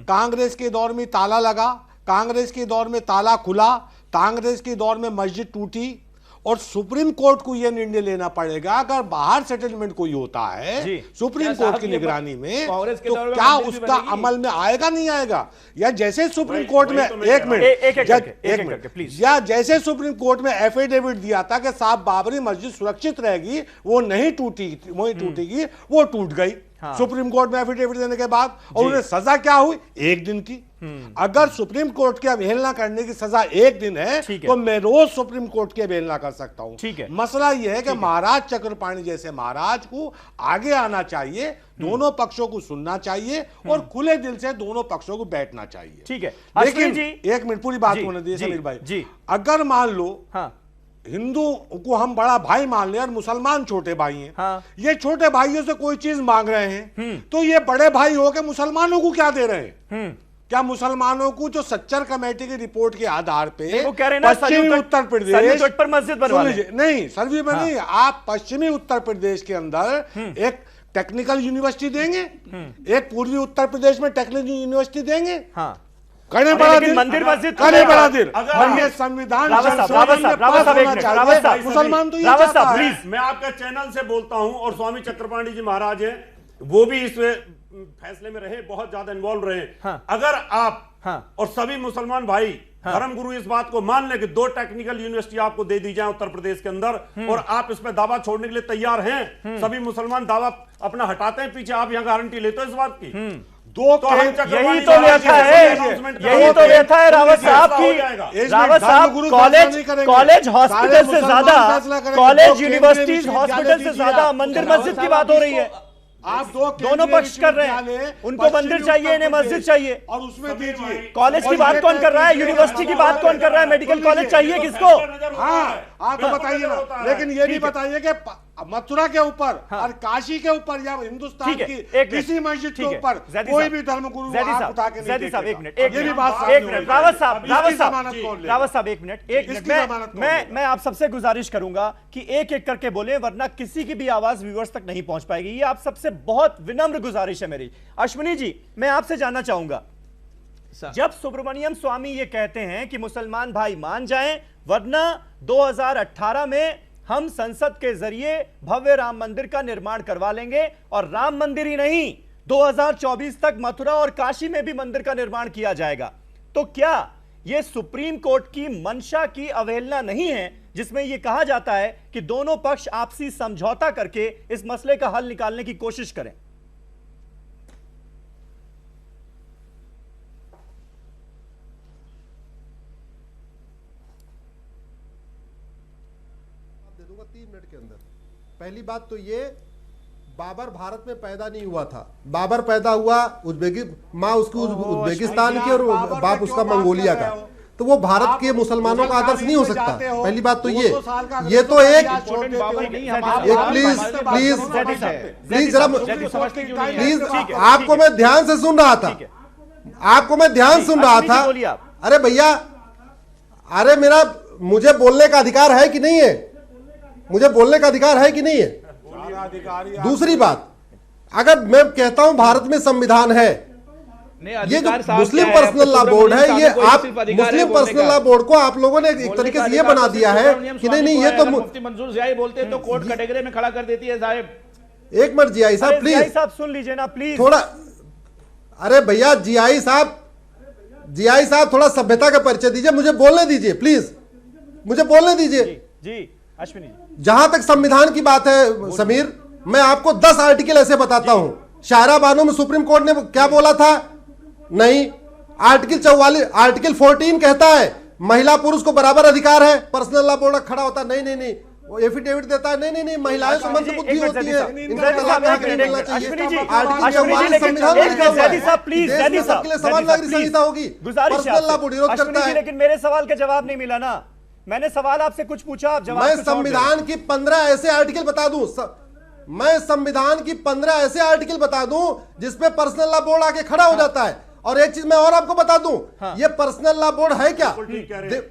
J: कांग्रेस के दौर में ताला लगा, कांग्रेस के दौर में ताला खुला, कांग्रेस के दौर में मस्जिद टूटी, और सुप्रीम कोर्ट को यह निर्णय लेना पड़ेगा अगर बाहर सेटलमेंट कोई होता है सुप्रीम कोर्ट की निगरानी में, तो क्या उसका अमल में आएगा नहीं आएगा? या जैसे सुप्रीम कोर्ट में एक मिनट प्लीज, या जैसे सुप्रीम कोर्ट में एफिडेविट दिया था कि साहब बाबरी मस्जिद सुरक्षित रहेगी, वो नहीं टूटी, वही टूटेगी, वो टूट गई सुप्रीम कोर्ट में एफिडेविट देने के बाद, और उन्हें सजा क्या हुई? 1 दिन की। अगर सुप्रीम कोर्ट की अवहेलना करने की सजा 1 दिन है तो मैं रोज सुप्रीम कोर्ट की अवहेलना कर सकता हूं। मसला यह है कि महाराज चक्रपाणी जैसे महाराज को आगे आना चाहिए, दोनों पक्षों को सुनना चाहिए और खुले दिल से दोनों पक्षों को बैठना चाहिए।
A: ठीक है,
J: लेकिन 1 मिनट पूरी बात होने दीजिए समीर भाई। अगर मान लो हिंदू को हम बड़ा भाई मान ले और मुसलमान छोटे भाई हैं, ये छोटे भाइयों से कोई चीज मांग रहे हैं, तो ये बड़े भाई होकर मुसलमानों को क्या दे रहे हैं? क्या मुसलमानों को जो सच्चर कमेटी की रिपोर्ट के आधार पे
A: वो कह रहे हैं
J: पश्चिमी उत्तर प्रदेश
A: पर मस्जिद बनवा
J: नहीं, सर्वे में नहीं, आप पश्चिमी उत्तर प्रदेश के अंदर एक टेक्निकल यूनिवर्सिटी देंगे, एक पूर्वी उत्तर प्रदेश में टेक्निकल यूनिवर्सिटी देंगे, करने बड़ा दिन,
A: मंदिर मस्जिद
J: करने बड़ा दिन, संविधान मुसलमान तो ये चाहता है।
I: मैं आपके चैनल से बोलता हूं, और स्वामी चक्रपाणी जी महाराज हैं, वो भी इस फैसले में रहे, बहुत ज्यादा इन्वॉल्व रहे। अगर आप और सभी मुसलमान भाई धर्मगुरु इस बात को मान लें कि 2 टेक्निकल यूनिवर्सिटी आपको दे दी जाए उत्तर प्रदेश के अंदर, और आप इस पे दावा छोड़ने के लिए तैयार हैं, सभी मुसलमान दावा अपना हटाते हैं पीछे, आप यहां गारंटी लेते हो इस बात की?
A: यही तो व्यथा है, यही तो व्यथा है रावत साहब की। रावत साहब, कॉलेज हॉस्पिटल से ज्यादा, कॉलेज यूनिवर्सिटीज हॉस्पिटल से ज्यादा मंदिर मस्जिद की बात हो रही है।
J: आप
A: दोनों पक्ष कर रहे हैं, उनको मंदिर चाहिए, इन्हें मस्जिद चाहिए,
J: और उसमें दीजिए।
A: कॉलेज की बात कौन कर रहा है? यूनिवर्सिटी की बात कौन कर रहा है? मेडिकल कॉलेज चाहिए किसको?
J: आप तो बताइए ना, लेकिन ये भी बताइए कि मथुरा के ऊपर और काशी के ऊपर या हिंदुस्तान की किसी मस्जिद के ऊपर कोई भी धर्मगुरु उठा के नहीं देखेगा।
A: एक मिनट, रावत साहब एक मिनट, मैं आप सबसे गुजारिश करूंगा कि एक एक करके बोले, वरना किसी की भी आवाज व्यूअर्स तक नहीं पहुंच पाएगी। ये आप सबसे बहुत विनम्र गुजारिश है मेरी। अश्विनी जी, मैं आपसे जानना चाहूंगा, जब सुब्रमण्यम स्वामी ये कहते हैं कि मुसलमान भाई मान जाएं, वरना 2018 में हम संसद के जरिए भव्य राम मंदिर का निर्माण करवा लेंगे, और राम मंदिर ही नहीं, 2024 तक मथुरा और काशी में भी मंदिर का निर्माण किया जाएगा, तो क्या यह सुप्रीम कोर्ट की मंशा की अवहेलना नहीं है, जिसमें यह कहा जाता है कि दोनों पक्ष आपसी समझौता करके इस मसले का हल निकालने की कोशिश करें?
K: पहली बात तो ये, बाबर भारत में पैदा नहीं हुआ था, बाबर पैदा हुआ माँ उसकी उज्बेकिस्तान की और बाप उसका मंगोलिया का, तो वो भारत के मुसलमानों का आदर्श नहीं हो सकता। पहली बात तो ये तो एक प्लीज जरा प्लीज, आपको मैं ध्यान से सुन रहा था, आपको मैं ध्यान सुन रहा था। अरे भैया, अरे मुझे बोलने का अधिकार है कि नहीं है? मुझे बोलने का अधिकार है कि नहीं है? दूसरी बात, अगर मैं कहता हूं भारत में संविधान है, ये जो मुस्लिम पर्सनल लॉ बोर्ड है, ये आप मुस्लिम पर्सनल लॉ बोर्ड को आप लोगों ने एक तरीके से ये बना दिया है कि नहीं ये तो
H: मुफ्ती मंजूर जियाई बोलते हैं तो कोर्ट कैटेगरी में खड़ा कर देती है साहब।
K: एक मिनट जियाई साहब प्लीज,
A: साहब सुन लीजिए ना प्लीज
K: थोड़ा। अरे भैया जियाई साहब थोड़ा सभ्यता का परिचय दीजिए, मुझे बोलने दीजिए प्लीज, मुझे बोलने दीजिए।
A: जी अश्विनी,
K: जहां तक संविधान की बात है समीर, मैं आपको 10 आर्टिकल ऐसे बताता हूं। शायरा बानो में सुप्रीम कोर्ट ने क्या बोला था? नहीं, आर्टिकल 44, आर्टिकल 14 कहता है महिला पुरुष को बराबर अधिकार है। पर्सनल लॉ बोर्ड खड़ा होता है, नहीं वो एफिडेविट देता है, नहीं महिलाएं तो मंदबुद्धि होती है, इनका तलाक नहीं मिलना चाहिए। आर्टिकल सवाल नागरिक संहिता होगी, पर्सनल लॉ बोर्ड विरोध करता है।
A: लेकिन मेरे सवाल का जवाब नहीं मिला ना, मैंने सवाल आपसे कुछ पूछा, आप जवाब।
K: मैं संविधान की 15 ऐसे आर्टिकल बता दूं, मैं संविधान की 15 ऐसे आर्टिकल बता दूं जिसमें पर्सनल लॉ बोर्ड आके खड़ा हो जाता है। और एक चीज मैं और आपको बता दूं, ये पर्सनल लॉ बोर्ड है क्या?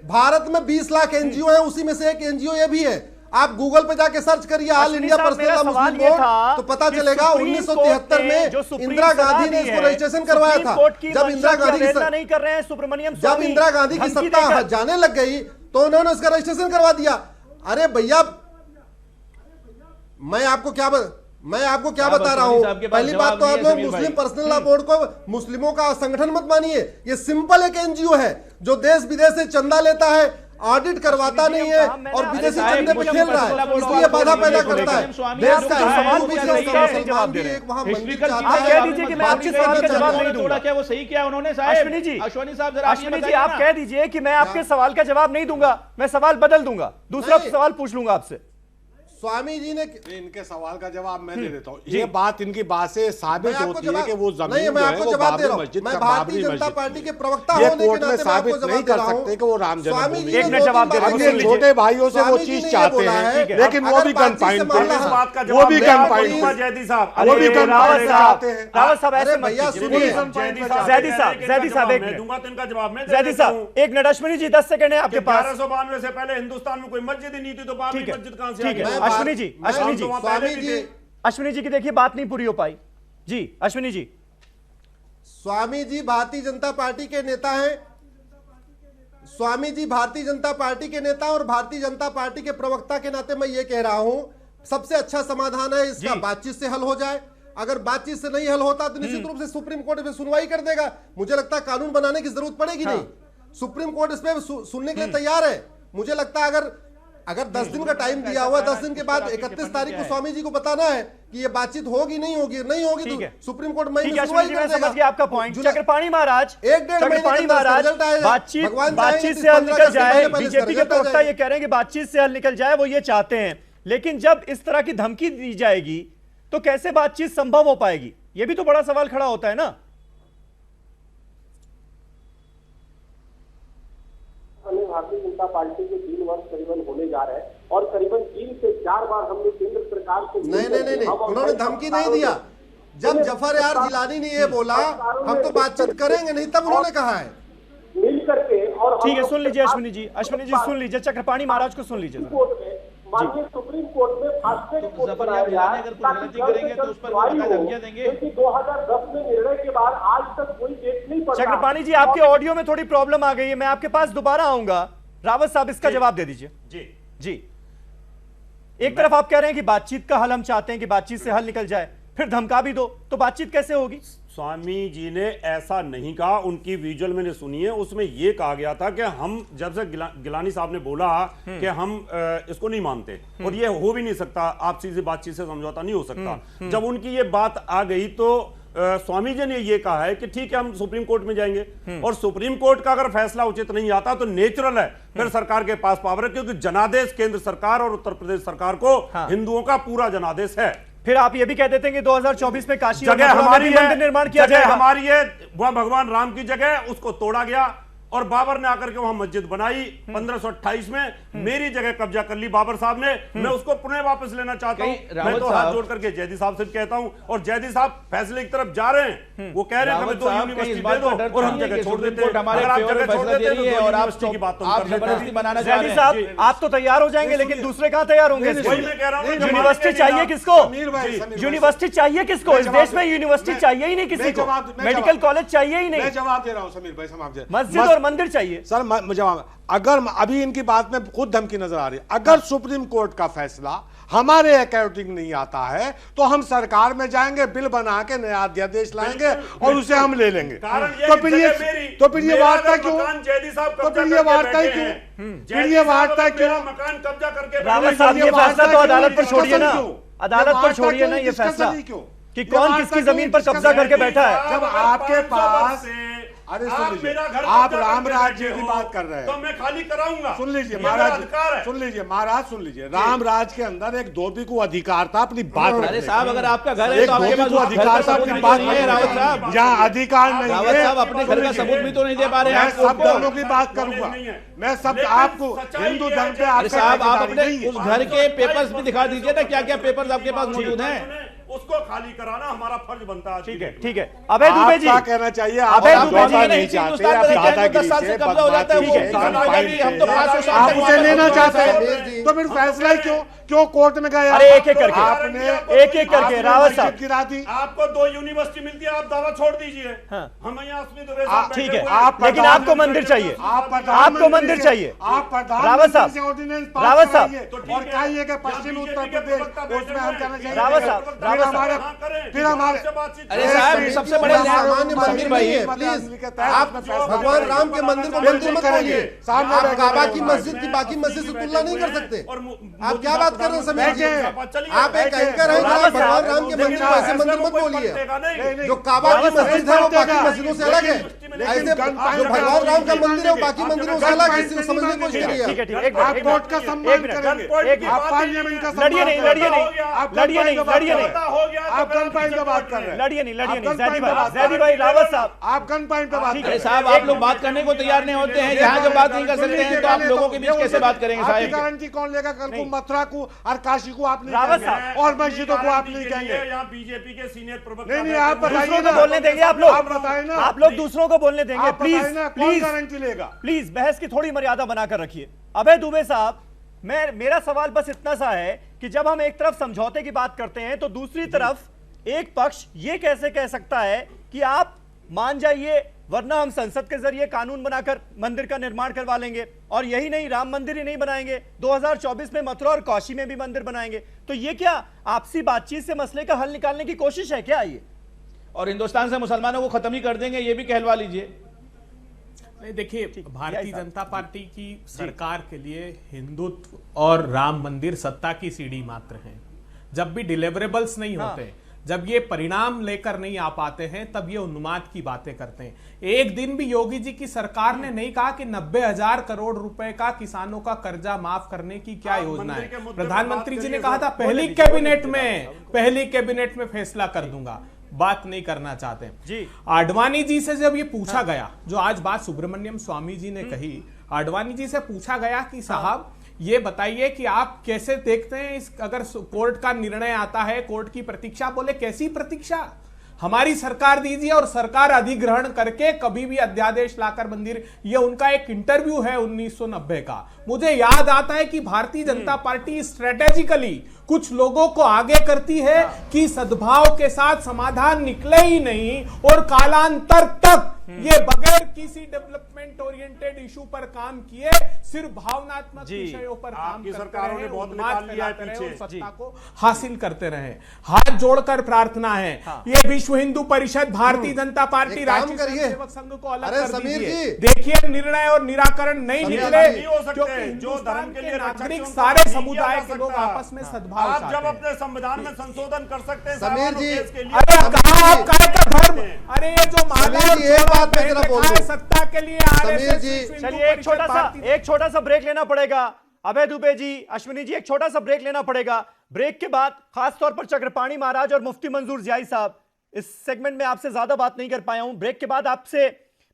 K: भारत में 20 लाख एनजीओ है, उसी में से एक एनजीओ ये भी है। आप गूगल पे जाके सर्च करिए ऑल इंडिया पर्सनल लॉ मुस्लिम कोड, तो पता चलेगा 1973 में इंदिरा गांधी ने इसको रजिस्ट्रेशन करवाया था। जब इंदिरा गांधी की सत्ता जाने लग गई तो उन्होंने उसका रजिस्ट्रेशन करवा दिया। अरे भैया मैं आपको क्या बता रहा हूं। पहली बात तो आप लोग मुस्लिम पर्सनल लॉ बोर्ड को मुस्लिमों का संगठन मत मानिए। ये सिंपल एक एनजीओ है जो देश विदेश से चंदा लेता है, ऑडिट करवाता नहीं है और विदेशी चंदे पे खेल रहा है, इसलिए बाधा पैदा करता है। देश का हिंदू भी मुसलमान भी एक वहां मंदिर चाहता है।
A: कह दीजिए कि मैं आपके सवाल का जवाब नहीं दूंगा।
H: क्या वो सही किया उन्होंने?
A: अश्विनी जी, अश्विनी जी आप कह दीजिए कि मैं आपके सवाल का जवाब नहीं दूंगा, मैं सवाल बदल दूंगा, दूसरा सवाल पूछ लूंगा आपसे।
K: स्वामी जी ने
J: इनके सवाल का जवाब मैं दे देता हूँ। ये बात इनकी बात से साबित होती है कि वो जमीन
K: नहीं, मैं आपको जवाब दे रहा हूँ। मैं भारतीय जनता पार्टी के प्रवक्ता होने के नाते मैं
J: साबित नहीं कर सकते कि वो राम जन्मभूमि
K: अपने
J: छोटे भाइयों से वो चीज चाहते हैं, लेकिन वो भी कन्फाइंड थे, वो भी कन्फाइंड थे,
I: जैदी साहब,
J: वो भी कन्फाइंड चाहते हैं।
A: रावत साहब ऐसे
K: भैया सुनिए,
A: जैदी साहब एक मिनट
I: दूंगा तो इनका जवाब मैं
A: जैदी साहब एक मिनट। अश्विनी जी 10 सेकंड है आपके पास।
I: 1192 से पहले हिंदुस्तान में कोई मस्जिद ही नहीं थी, तो बाबरी मस्जिद कहां से आ गई?
A: अश्विनी जी, अश्विनी जी की देखिए बात नहीं पूरी हो पाई जी। अश्विनी जी,
K: स्वामी जी भारतीय जनता पार्टी के नेता हैं। स्वामी जी भारतीय जनता पार्टी के नेता और भारतीय जनता पार्टी के प्रवक्ता के नाते मैं ये कह रहा हूं सबसे अच्छा समाधान है इसका बातचीत से हल हो जाए। अगर बातचीत से नहीं हल होता तो निश्चित रूप से सुप्रीम कोर्ट में सुनवाई कर देगा। मुझे लगता है कानून बनाने की जरूरत पड़ेगी नहीं, सुप्रीम कोर्ट इस पे सुनने के लिए तैयार है। मुझे लगता है अगर 10 दिन का टाइम दिया हुआ, 10 दिन के बाद 31 तारीख को स्वामी जी को बताना है कि ये बातचीत होगी नहीं होगी तो सुप्रीम कोर्ट में सुनवाई कर देगा।
A: आपका पॉइंट चक्रपाणी महाराज,
K: 1-1.5 महीने
A: बातचीत से हल निकल जाए। बीजेपी के प्रवक्ता ये कह रहे हैं कि बातचीत से हल निकल जाए, वो ये चाहते हैं, लेकिन जब इस तरह की धमकी दी जाएगी तो कैसे बातचीत संभव हो पाएगी? ये भी तो बड़ा सवाल खड़ा होता है ना।
G: भारतीय जनता पार्टी के 3 वर्ष करीबन होने जा रहे हैं और करीबन 3 से 4 बार हमने केंद्र सरकार से
K: नहीं, उन्होंने धमकी नहीं दिया। जब जफर यार जिलानी ने ये बोला हम तो बातचीत करेंगे नहीं, तब उन्होंने कहा है
G: मिल करके। और
A: ठीक है, सुन लीजिए अश्विनी जी सुन लीजिए, चक्रपाणी महाराज को सुन लीजिए।
G: माननीय सुप्रीम कोर्ट में फास्ट्रैक कोर्ट बनाया गया
H: अगर कोई गलती करेंगे तो उस पर धमकियां देंगे।
G: क्योंकि 2010 में निर्णय के बाद आज तक कोई केस नहीं पड़ा।
A: चक्रपाणी जी आपके ऑडियो में थोड़ी प्रॉब्लम आ गई है, मैं आपके पास दोबारा आऊंगा। रावत साहब इसका जवाब दे दीजिए। जी एक तरफ आप कह रहे हैं कि बातचीत का हल हम चाहते हैं कि बातचीत से हल निकल जाए, फिर धमका भी दो, तो बातचीत कैसे होगी?
I: स्वामी जी ने ऐसा नहीं कहा, उनकी विजुअल मैंने सुनी है, उसमें यह कहा गया था कि हम जब से गिलानी साहब ने बोला कि हम इसको नहीं मानते और ये हो भी नहीं सकता, आपसी से बातचीत से समझौता नहीं हो सकता। जब उनकी ये बात आ गई तो स्वामी जी ने ये कहा है कि ठीक है हम सुप्रीम कोर्ट में जाएंगे और सुप्रीम कोर्ट का अगर फैसला उचित नहीं आता तो नेचुरल है फिर सरकार के पास पावर है, क्योंकि जनादेश केंद्र सरकार और उत्तर प्रदेश सरकार को हिंदुओं का पूरा जनादेश है।
A: फिर आप ये भी कह देते हैं कि 2024 में काशी
I: जगह हमारी
A: मंदिर निर्माण किया जाएगा,
I: हमारी है, वह भगवान राम की जगह, उसको तोड़ा गया और बाबर ने आकर के वहां मस्जिद बनाई 1528 में। मेरी जगह कब्जा कर ली बाबर साहब ने, मैं उसको पुनः वापस लेना चाहता हूं। मैं तो हाथ जोड़ करके जैदी साहब से कहता हूं, और जैदी साहब फैसले की तरफ जा रहे हैं, वो कह रहे हैं हमें 2 यूनिवर्सिटी दे दो और हम जगह छोड़ देते हैं। अगर आप जगह छोड़ देते हैं तो और यूनिवर्सिटी की बात तो
H: जबरदस्ती बनाना चाह
A: जैदी साहब आप तो तैयार हो जाएंगे, लेकिन दूसरे कहां तैयार होंगे? यूनिवर्सिटी चाहिए किसको? यूनिवर्सिटी चाहिए किसको? इस देश में यूनिवर्सिटी चाहिए ही नहीं किसी को, मेडिकल कॉलेज चाहिए ही नहीं।
J: जवाब दे रहा हूं समीर भाई,
A: मस्जिद और मंदिर चाहिए।
J: सर जवाब, अगर अभी इनकी बात में खुद धमकी नजर आ रही है, अगर सुप्रीम कोर्ट का फैसला हमारे अकॉर्डिंग नहीं आता है तो हम सरकार में जाएंगे, बिल बना के नया अध्यादेश लाएंगे और उसे हम ले लेंगे। तो फिर ये वार्ता क्यों? तो फिर ये वार्ता क्यों? फिर ये वार्ता क्यों?
I: मकान कब्जा करके
A: रावत साहब ये फैसला तो अदालत पर छोड़िए ना, अदालत पर छोड़िए ना ये फैसला कि कौन किसकी जमीन पर कब्जा करके बैठा है।
J: जब आपके पास, अरे सुन लीजिए, आप राम राज्य की बात कर रहे हैं
I: तो मैं खाली कराऊंगा।
J: सुन लीजिए महाराज, सुन लीजिए महाराज, सुन लीजिए, राम राज के अंदर एक धोबी को अधिकार था अपनी बात रखने।
H: अरे साहब अगर आपका घर है तो आपके पास
J: अधिकार था अपनी बात नहीं है। रावत साहब जहाँ अधिकार नहीं है,
H: रावत साहब अपने घर का सबूत भी तो नहीं दे पा रहे हैं।
J: मैं सब दोनों की बात करूंगा, मैं सब आपको हिंदू धर्म पे
H: साहब आप अपने उस घर के पेपर्स भी दिखा दीजिए ना, क्या क्या पेपर्स आपके पास मौजूद हैं।
I: उसको खाली कराना हमारा फर्ज बनता है।
A: ठीक है, ठीक है। अभय दुबे जी,
J: क्या कहना चाहिए?
A: अभय दुबे जी
J: नहीं चाहते, आप उसे लेना चाहते हैं तो फिर फैसला ही क्यों कोर्ट में गए?
A: अरे एक एक करके आपने एक एक करके रावत साहब
J: गिरा दी।
I: आपको 2 यूनिवर्सिटी मिलती है, आप दावा छोड़ दीजिए। हम यहाँ
A: ठीक है, लेकिन आपको मंदिर चाहिए, आपको मंदिर चाहिए। रावत साहब, रावत साहब
J: और कहिए कि पश्चिमी उत्तर प्रदेश उसमें हम करना चाहिए।
A: रावत साहब,
J: फिर हमारे
H: अरे साहब सबसे बड़े
K: सामान्य मंदिर नहीं है, प्लीज आप भगवान राम के मंदिर को मंदिर मत बोलिए। आप काबा की मस्जिद की बाकी मस्जिद से तुलना नहीं कर सकते। आप क्या बात कर रहे हैं समीर जी? आप एक एंकर हैं, भगवान राम के मंदिर को ऐसे मंदिर मत बोलिए। जो काबा की मस्जिद है वो बाकी मस्जिदों से अलग है। ऐसे जो भगवान राम का मंदिर है वो बाकी मंदिरों से अलग है, इसे समझने की कोशिश करिए।
A: ठीक है, ठीक है, आप कोर्ट का सम्मान करेंगे, आप पार्लियामेंट का सम्मान लड़िए नहीं, लड़िए नहीं, लड़िए नहीं, लड़िए नहीं,
J: आप गन पॉइंट पे बात कर रहे हैं।
A: लड़िए नहीं, लड़िए नहीं, जैदी भाई, रावत साहब
J: आप गन पॉइंट पे बात कर रहे हैं।
H: साहब आप लोग बात करने को तैयार नहीं होते हैं, यहाँ जब बात नहीं कर सकते हैं तो आप लोगों के बीच कैसे बात करेंगे? साहब
J: गारंटी कौन लेगा? कल को मथुरा को और काशी को आप नहीं
A: रावत
J: कहेंगे और मस्जिदों को आप नहीं कहेंगे।
I: यहाँ बीजेपी के सीनियर प्रवक्ता
J: नहीं, आप
A: दूसरों को बोलने देंगे? आप लोग
J: बताए ना,
A: आप लोग दूसरों को बोलने देंगे? प्लीज प्लीज
J: गारंटी लेगा?
A: प्लीज बहस की थोड़ी मर्यादा बनाकर रखिए। अभय दुबे साहब, मेरा सवाल बस इतना सा है कि जब हम एक तरफ समझौते की बात करते हैं तो दूसरी तरफ एक पक्ष ये कैसे कह सकता है कि आप मान जाइए वरना हम संसद के जरिए कानून बनाकर मंदिर का निर्माण करवा लेंगे, और यही नहीं, राम मंदिर ही नहीं बनाएंगे, 2024 में मथुरा और काशी में भी मंदिर बनाएंगे। तो ये क्या आपसी बातचीत से मसले का हल निकालने की कोशिश है क्या ये?
H: और हिंदुस्तान से मुसलमानों को खत्म ही कर देंगे, ये भी कहलवा लीजिए।
F: नहीं, देखिए, भारतीय जनता पार्टी की सरकार के लिए हिंदुत्व और राम मंदिर सत्ता की सीढ़ी मात्र हैं। जब भी डिलीवरेबल्स नहीं होते, जब ये परिणाम लेकर नहीं आ पाते हैं, तब ये उन्माद की बातें करते हैं। एक दिन भी योगी जी की सरकार ने नहीं कहा कि 90,000 करोड़ रुपए का किसानों का कर्जा माफ करने की क्या योजना है। प्रधानमंत्री जी ने कहा था पहली कैबिनेट में फैसला कर दूंगा, बात नहीं करना चाहते जी। आडवाणी जी से जब ये पूछा गया, जो आज बात सुब्रमण्यम स्वामी जी ने कही, आडवाणी जी से पूछा गया कि साहब ये बताइए कि आप कैसे देखते हैं इस, अगर कोर्ट का निर्णय आता है, कोर्ट की प्रतीक्षा, बोले कैसी प्रतीक्षा, हमारी सरकार दीजिए और सरकार अधिग्रहण करके कभी भी अध्यादेश लाकर मंदिर। ये उनका एक इंटरव्यू है 1990 का। मुझे याद आता है कि भारतीय जनता पार्टी स्ट्रेटेजिकली कुछ लोगों को आगे करती है कि सद्भाव के साथ समाधान निकले ही नहीं, और कालांतर तक ये बगैर किसी डेवलपमेंट ओरिएंटेड इशू पर काम किए सिर्फ भावनात्मक विषयों पर काम करते रहे, उन्माद फैलाते रहे और सत्ता को हासिल करते रहे। हाथ जोड़कर प्रार्थना है, ये विश्व हिंदू परिषद, भारतीय जनता पार्टी, राष्ट्रीय स्वयंसेवक संघ को अलग कर दीजिए। देखिए निर्णय और निराकरण नहीं निकले, क्योंकि जो धर्म के लिए नागरिक सारे समुदाय के लोग आपस में सद्भाव
I: आप जब अपने संविधान में संशोधन कर सकते हैं
K: समीर जी,
I: अरे
F: कहा आप काय का धर्म, अरे ये जो सत्ता के लिए
K: समीर जी,
A: चलिए एक छोटा सा ब्रेक लेना पड़ेगा। अभय दुबे जी, अश्विनी जी, एक छोटा सा ब्रेक लेना पड़ेगा। ब्रेक के बाद खासतौर पर चक्रपाणी महाराज और मुफ्ती मंजूर जियाई साहब, इस सेगमेंट में आपसे ज्यादा बात नहीं कर पाया हूं। ब्रेक के बाद आपसे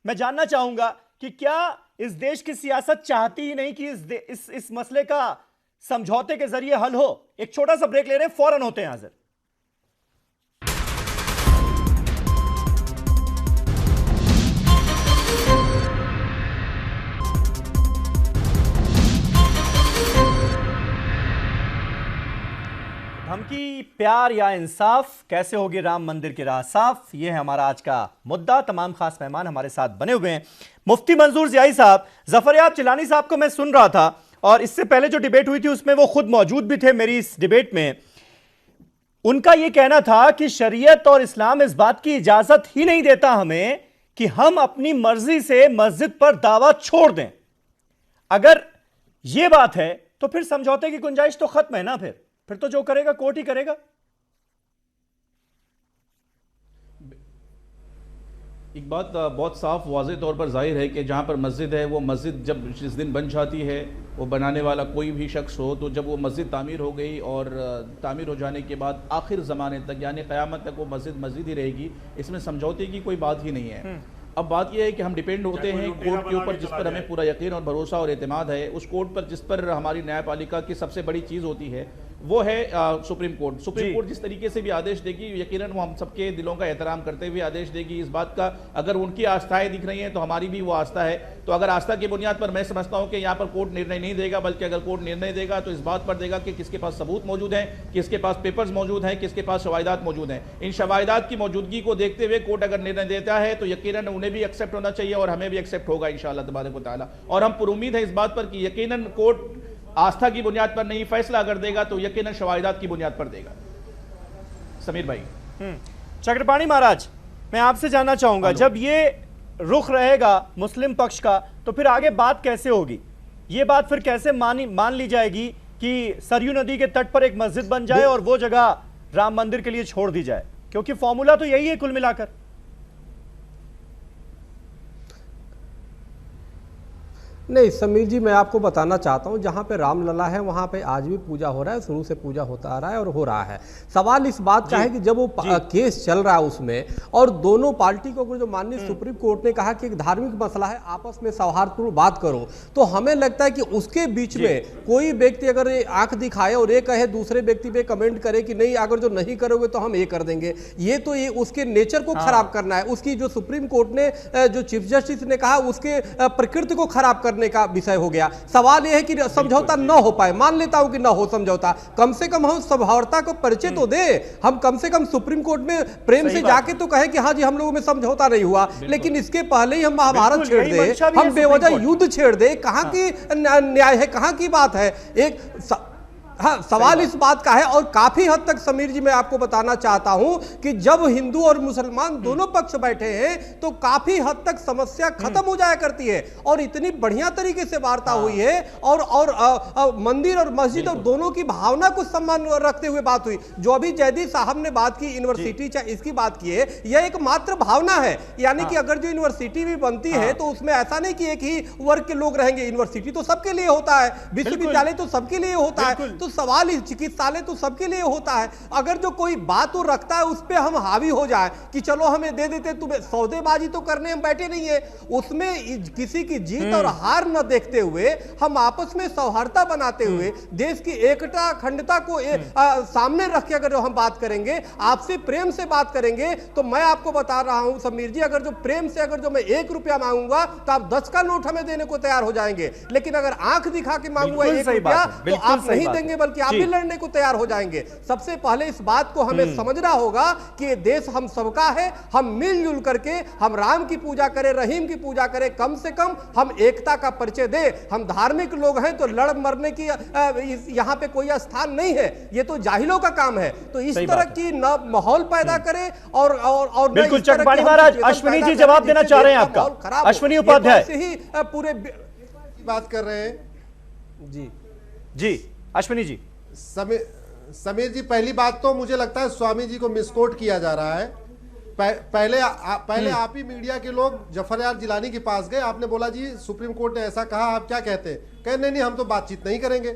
A: मैं जानना चाहूंगा कि क्या इस देश की सियासत चाहती ही नहीं कि इस मसले का समझौते के जरिए हल हो। एक छोटा सा ब्रेक ले रहे हैं, फौरन होते हैं हाजिर। धमकी, प्यार या इंसाफ, कैसे होगी राम मंदिर की राह साफ, यह है हमारा आज का मुद्दा। तमाम खास मेहमान हमारे साथ बने हुए हैं। मुफ्ती मंजूर जियाई साहब, ज़फरयाब चिलानी साहब को मैं सुन रहा था और इससे पहले जो डिबेट हुई थी उसमें वो खुद मौजूद भी थे मेरी इस डिबेट में। उनका यह कहना था कि शरीयत और इस्लाम इस बात की इजाजत ही नहीं देता हमें कि हम अपनी मर्जी से मस्जिद पर दावा छोड़ दें। अगर यह बात है तो फिर समझौते की गुंजाइश तो खत्म है ना, फिर तो जो करेगा कोर्ट ही करेगा।
H: एक बात बहुत साफ वाज़ेह तौर पर जाहिर है कि जहाँ पर मस्जिद है, वो मस्जिद जब जिस दिन बन जाती है, वो बनाने वाला कोई भी शख्स हो, तो जब वो मस्जिद तामीर हो गई और तामीर हो जाने के बाद आखिर ज़माने तक यानी क़यामत तक वो मस्जिद मस्जिद ही रहेगी, इसमें समझौते की कोई बात ही नहीं है। अब बात यह है कि हम डिपेंड होते हैं कोर्ट के ऊपर, जिस पर हमें पूरा यकीन और भरोसा और एतमाद है, उस कोर्ट पर जिस पर हमारी न्यायपालिका की सबसे बड़ी चीज़ होती है वो है सुप्रीम कोर्ट। सुप्रीम कोर्ट जिस तरीके से भी आदेश देगी यकीनन वो हम सबके दिलों का एहतराम करते हुए आदेश देगी। इस बात का अगर उनकी आस्थाएं दिख रही हैं तो हमारी भी वो आस्था है। तो अगर आस्था की बुनियाद पर मैं समझता हूं कि यहाँ पर कोर्ट निर्णय नहीं देगा, बल्कि अगर कोर्ट निर्णय देगा तो इस बात पर देगा कि किसके पास सबूत मौजूद है, किसके पास पेपर्स मौजूद हैं, किसके पास शवाहिदात मौजूद हैं। इन शवाहिदात की मौजूदगी को देखते हुए कोर्ट अगर निर्णय देता है तो यकीनन उन्हें भी एक्सेप्ट होना चाहिए और हमें भी एक्सेप्ट होगा इंशाअल्लाह तबारक व तआला। और हम पुरुम्मीद है इस बात पर कि यकीनन कोर्ट आस्था की बुनियाद पर नहीं फैसला अगर देगा तो यकीनन शवाहिदात की बुनियाद पर देगा। समीर भाई।
A: चक्रपाणी महाराज, मैं आपसे जानना चाहूंगा, जब ये रुख रहेगा मुस्लिम पक्ष का तो फिर आगे बात कैसे होगी? ये बात फिर कैसे मान ली जाएगी कि सरयू नदी के तट पर एक मस्जिद बन जाए और वो जगह राम मंदिर के लिए छोड़ दी जाए? क्योंकि फॉर्मूला तो यही है कुल मिलाकर।
F: नहीं समीर जी, मैं आपको बताना चाहता हूं, जहां पे रामलला है वहां पे आज भी पूजा हो रहा है, शुरू से पूजा होता आ रहा है और हो रहा है। सवाल इस बात का है कि जब वो केस चल रहा है उसमें और दोनों पार्टी को जो माननीय सुप्रीम कोर्ट ने कहा कि एक धार्मिक मसला है, आपस में सौहार्दपूर्ण बात करो, तो हमें लगता है कि उसके बीच में कोई व्यक्ति अगर आंख दिखाए और ये कहे दूसरे व्यक्ति पे कमेंट करे कि नहीं अगर जो नहीं करोगे तो हम ये कर देंगे, ये तो ये उसके नेचर को खराब करना है। उसकी जो सुप्रीम कोर्ट ने जो चीफ जस्टिस ने कहा उसके प्रकृति को खराब करने का विषय हो गया। सवाल यह है कि समझौता न हो पाए, मान लेता हूं कि न हो समझौता, कम से कम हम सौहार्दता को परिचय तो दे। हम कम से कम सुप्रीम कोर्ट में प्रेम से जाके तो कहें कि हाँ जी हम लोगों में समझौता नहीं हुआ, लेकिन इसके पहले ही हम महाभारत छेड़ दे, हम बेवजह युद्ध छेड़ दे, कहां की न्याय है, कहां की बात है? एक हाँ, सवाल इस बात का है। और काफी हद तक समीर जी मैं आपको बताना चाहता हूं कि जब हिंदू और मुसलमान दोनों पक्ष बैठे हैं तो काफी हद तक समस्या खत्म हो जाया करती है और इतनी बढ़िया तरीके से वार्ता हुई है और मंदिर और मस्जिद और दोनों की भावना को सम्मान रखते हुए बात हुई। जो अभी जयदीप साहब ने बात की यूनिवर्सिटी चाहे इसकी बात की है, यह एक मात्र भावना है, यानी कि अगर जो यूनिवर्सिटी भी बनती है तो उसमें ऐसा नहीं कि एक ही वर्ग के लोग रहेंगे। यूनिवर्सिटी तो सबके लिए होता है, विश्वविद्यालय तो सबके लिए होता है, तो सवाल इस चिकित्सालय तो सबके लिए होता है। अगर जो कोई बात तो रखता है उस पे हम हावी हो जाए कि चलो हमें दे देते, तुम्हें सौदेबाजी तो करने हम बैठे नहीं है, उसमें किसी की जीत और हार न देखते हुए हम आपस में सौहार्दता बनाते हुए देश की एकता अखंडता को सामने रख के अगर हम बात करेंगे, आपसे प्रेम से बात करेंगे, तो मैं आपको बता रहा हूं समीर जी, अगर जो प्रेम से अगर जो मैं 1 रुपया मांगूंगा तो आप 10 का नोट हमें देने को तैयार हो जाएंगे, लेकिन अगर आंख दिखा के मांगूंगा 1 रुपया तो आप नहीं देंगे, बल्कि आप भी लड़ने को तैयार हो जाएंगे। सबसे पहले इस बात को हमें समझना होगा कि ये देश हम सबका है, हम मिलजुल करके हम राम की पूजा करें, रहीम की पूजा करें, कम से कम हम एकता का परिचय दें। हम धार्मिक लोग हैं तो लड़ मरने की यहां पे कोई स्थान नहीं है, ये तो जाहिलों का काम है। तो इस तरह की न माहौल पैदा करें और
A: बिल्कुल। चक्रपाणी महाराज, अश्विनी जी जवाब देना चाह रहे हैं आपका। अश्विनी उपाध्याय
F: से ही पूरे
K: बात कर रहे हैं।
F: जी
A: अश्विनी जी।
K: समीर जी, पहली बात तो मुझे लगता है स्वामी जी को मिसकोट किया जा रहा है। पहले आप ही मीडिया के लोग जफर यार जिलानी के पास गए, आपने बोला जी सुप्रीम कोर्ट ने ऐसा कहा, आप क्या कहते हैं? कहे नहीं हम तो बातचीत नहीं करेंगे।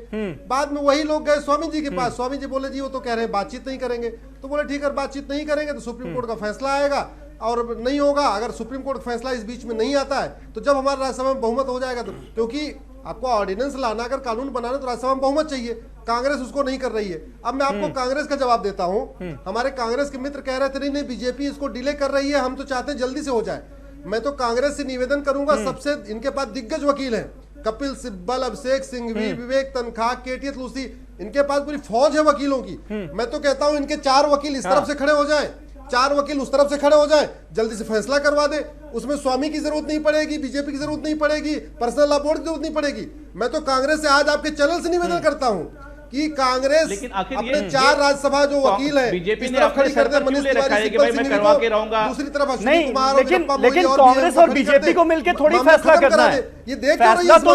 K: बाद में वही लोग गए स्वामी जी के पास, स्वामी जी बोले जी वो तो कह रहे हैं बातचीत नहीं करेंगे, तो बोले ठीक है बातचीत नहीं करेंगे तो सुप्रीम कोर्ट का फैसला आएगा और नहीं होगा। अगर सुप्रीम कोर्ट का फैसला इस बीच में नहीं आता है तो जब हमारा राज्यसभा में बहुमत हो जाएगा, तो क्योंकि आपको ऑर्डिनेंस लाना, अगर कानून बनाना तो राज्यसभा में बहुमत चाहिए, कांग्रेस उसको नहीं कर रही है। अब मैं आपको कांग्रेस का जवाब देता हूं। हमारे कांग्रेस के मित्र कह रहे थे नहीं बीजेपी इसको डिले कर रही है, हम तो चाहते हैं जल्दी से हो जाए। मैं तो कांग्रेस से निवेदन करूंगा, सबसे इनके पास दिग्गज वकील हैं, कपिल सिब्बल, अभिषेक सिंघवी, विवेक तनखा, केटी तुलसी, इनके पास पूरी फौज है वकीलों की। मैं तो कहता हूं इनके 4 वकील इस तरफ से खड़े हो जाएं, 4 वकील उस तरफ से खड़े हो जाएं, जल्दी से फैसला करवा दे। उसमें स्वामी की जरूरत नहीं पड़ेगी, बीजेपी की जरूरत नहीं पड़ेगी, पर्सनल लॉ बोर्ड की जरूरत नहीं पड़ेगी। मैं तो कांग्रेस से आज आपके चैनल से निवेदन करता हूं कि कांग्रेस अपने 4 राज्यसभा जो वकील है
H: बीजेपी ने खड़ी कर दे मनीष तिवारी कि भाई मैं करवा के रहूंगा,
K: दूसरी तरफ
A: नहीं, लेकिन कांग्रेस और बीजेपी को मिलकर थोड़ी फैसला करना है। ये फैसला तो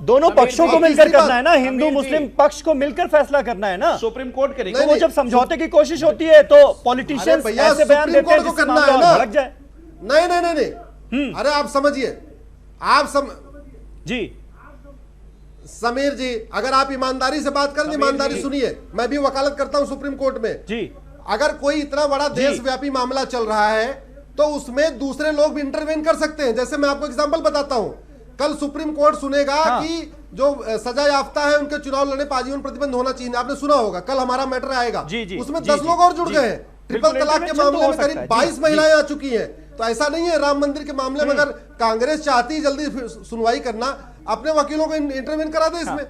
A: दोनों पक्षों को मिलकर करना है ना, हिंदू मुस्लिम पक्ष को मिलकर फैसला करना है ना,
H: सुप्रीम कोर्ट करेगी।
A: तो वो जब समझौते की कोशिश होती है तो पॉलिटिशियंस ऐसे बयान देते हैं जिससे मामला भड़क जाए।
K: नहीं, अरे आप समझिए, जी समीर जी, अगर आप ईमानदारी से बात करें, ईमानदारी सुनिए, मैं भी वकालत करता हूं सुप्रीम कोर्ट में जी। अगर कोई इतना बड़ा देशव्यापी मामला चल रहा है तो उसमें दूसरे लोग भी इंटरवेन कर सकते हैं। जैसे मैं आपको एग्जांपल बताता हूं, कल सुप्रीम कोर्ट सुनेगा कि जो सजा याफ्ता है उनके चुनाव लड़ने पर आजीवन प्रतिबंध होना चाहिए। आपने सुना होगा, कल हमारा मैटर आएगा, उसमें 10 लोग और जुड़ गए हैं। ट्रिपल तलाक के मामले में करीब 22 महिलाएं आ चुकी हैं। तो ऐसा नहीं है राम मंदिर के मामले में अगर कांग्रेस चाहती जल्दी सुनवाई करना, अपने वकीलों को इंटरवेन करा दे इसमें।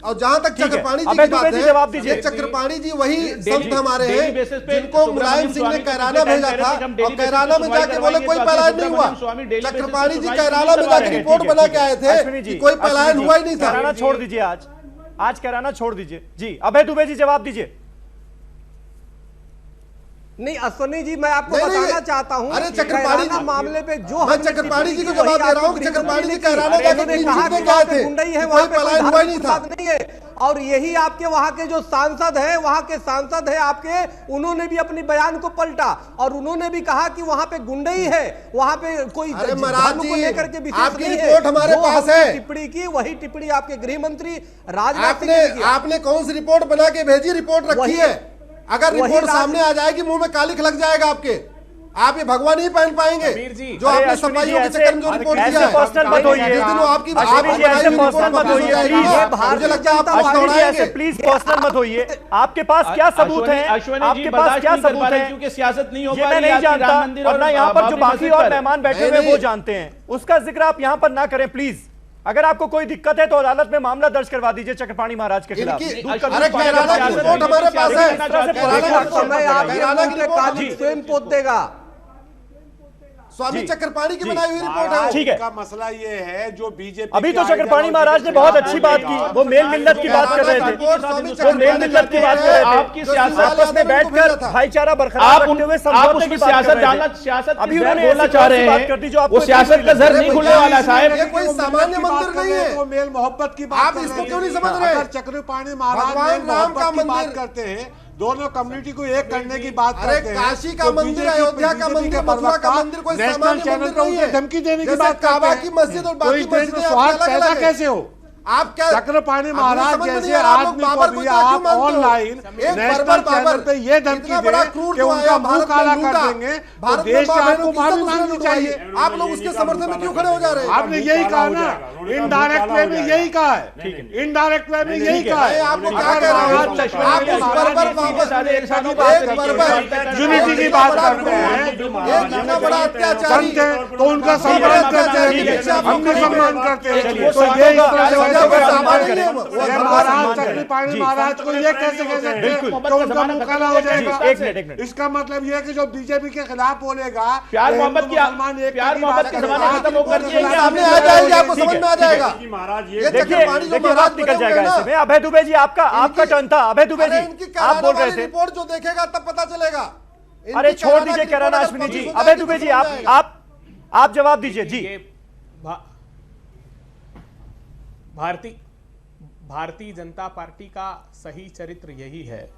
K: और जहां तक चक्रपाणी जी की बात है, चक्रपाणी जी वही संत हमारे हैं जिनको मुलायम सिंह ने कैराना भेजा था और कैराना में जाके बोले कोई पलायन नहीं हुआ। चक्रपाणी जी कैराना में जाके रिपोर्ट बना के आए थे कि कोई पलायन हुआ ही नहीं था।
A: कैराना छोड़ दीजिए, आज कैराना छोड़ दीजिए। जी अभय दुबे जी जवाब दीजिए।
F: नहीं अश्वनी जी, मैं आपको बताना चाहता हूं,
K: अरे चक्रपाणी जी
F: मामले पे जो
K: मैं चक्रपाणी जी को जवाब दे रहा हूं। चक्रपाणी जी कैराना जाके
F: गुंडई है, वहां पे पलायन हुआ नहीं था नहीं है। और यही आपके वहां के जो सांसद है, वहां के सांसद है आपके, उन्होंने भी अपनी बयान को पलटा और उन्होंने भी कहा कि वहां पे गुंडई है, वहां पे कोई धर्म को लेकर के विशेष नहीं है।
K: रिपोर्ट हमारे पास है,
F: टिप्पणी की वही टिप्पणी आपके गृह मंत्री राजनाथ सिंह ने
K: आपने कौन सी रिपोर्ट बना के भेजी? रिपोर्ट रखी है, अगर रिपोर्ट सामने आ जाएगी मुंह में कालिख लग जाएगा आपके, आप ये भगवान नहीं पहन पाएंगे। जो आपने सफाइयों के चक्कर में जो रिपोर्ट दिया है,
A: पर्सनल मत होइए,
K: आपकी
A: पर्सनल मत होइए,
K: मुझे लगता है आप पछताएंगे।
A: प्लीज पर्सनल मत होइए। आपके पास क्या सबूत है? आपके पास क्या सबूत है?
H: क्योंकि सियासत नहीं हो
A: ये मैं नहीं जानता और ना यहाँ पर जो बाकी और मेहमान बैठे हुए वो जानते हैं, उसका जिक्र आप यहाँ पर ना करें प्लीज। अगर आपको कोई दिक्कत है तो अदालत में मामला दर्ज करवा दीजिए चक्रपाणी महाराज के खिलाफ।
K: हमारे पास है,
F: स्वयं पोत देगा।
K: स्वामी चक्रपाणी की बनाई हुई रिपोर्ट है।
A: ठीक है,
J: का मसला ये है जो बीजेपी
A: अभी तो चक्रपाणी महाराज ने बहुत अच्छी बात की, वो मेल मिल्लत की बात कर रहे थे, वो मेल मिल्लत की बात कर रहे थे,
H: आपकी सियासत
A: आपस में बैठकर भाईचारा बरकरार रखते हुए समझौते की बात कर रहे थे।
H: सियासत
A: अभी उन्होंने बोलना चाह रहे हैं
H: वो सियासत का जर नहीं खुलने वाला साहब।
K: ये कोई सामान्य मंदिर नहीं है,
J: तो मेल मोहब्बत की बात
K: आप इसको क्यों नहीं समझ रहे?
J: अगर चक्रपाणी महाराज मेल मोहब्बत की बात करते हैं, दोनों कम्युनिटी को एक करने की बात करते हैं,
K: काशी का मंदिर, अयोध्या का मंदिर, मथुरा का मंदिर कोई सामान्य मंदिर नहीं है।
J: धमकी देने की बात
K: काबा की मस्जिद और बाकी मस्जिदें
J: स्वार्थ पैदा कैसे हो?
K: आप क्या
J: चक्रपाणी महाराज जैसे आदमी को भी आप ऑनलाइन नेशनल चैनल पे ये धमकी दे कि उनका मुंह काला कर देंगे, तो देश का आपको माफी मांगनी चाहिए।
K: आप लोग उसके समर्थन में क्यों खड़े हो जा रहे हैं?
J: आपने यही कहा ना, इनडायरेक्ट वे में यही कहा है, इनडायरेक्ट वे में यही कहा है।
K: आप लोग क्या कह रहे हैं? आप उस बर्बर
J: यूनिटी की बात करते हैं,
K: इतना बड़ा अत्याचारी
J: तो उनका सम्मान करते हैं, हमने सम्मान करते हैं। तो ये महाराज चक्रपाणी महाराज को ये कैसे कह सकते हैं कि उनका मुंह काला हो जाएगा? इसका मतलब ये है कि जो बीजेपी के खिलाफ बोलेगा,
H: प्यार मोहब्बत की जमाने खत्म होकर
K: सामने आ जाएगी, आपको समझ में आ जाएगा।
A: देखिए बात निकल जाएगा इसमें। अभय दुबे जी आपका टर्न था। अभय दुबे जी आप बोल रहे थे,
K: रिपोर्ट जो देखेगा तब पता चलेगा।
A: अरे छोड़ दीजिए कैराना अश्विनी जी। अभय दुबे जी आप जवाब दीजिए जी।
L: भारतीय जनता पार्टी का सही चरित्र यही है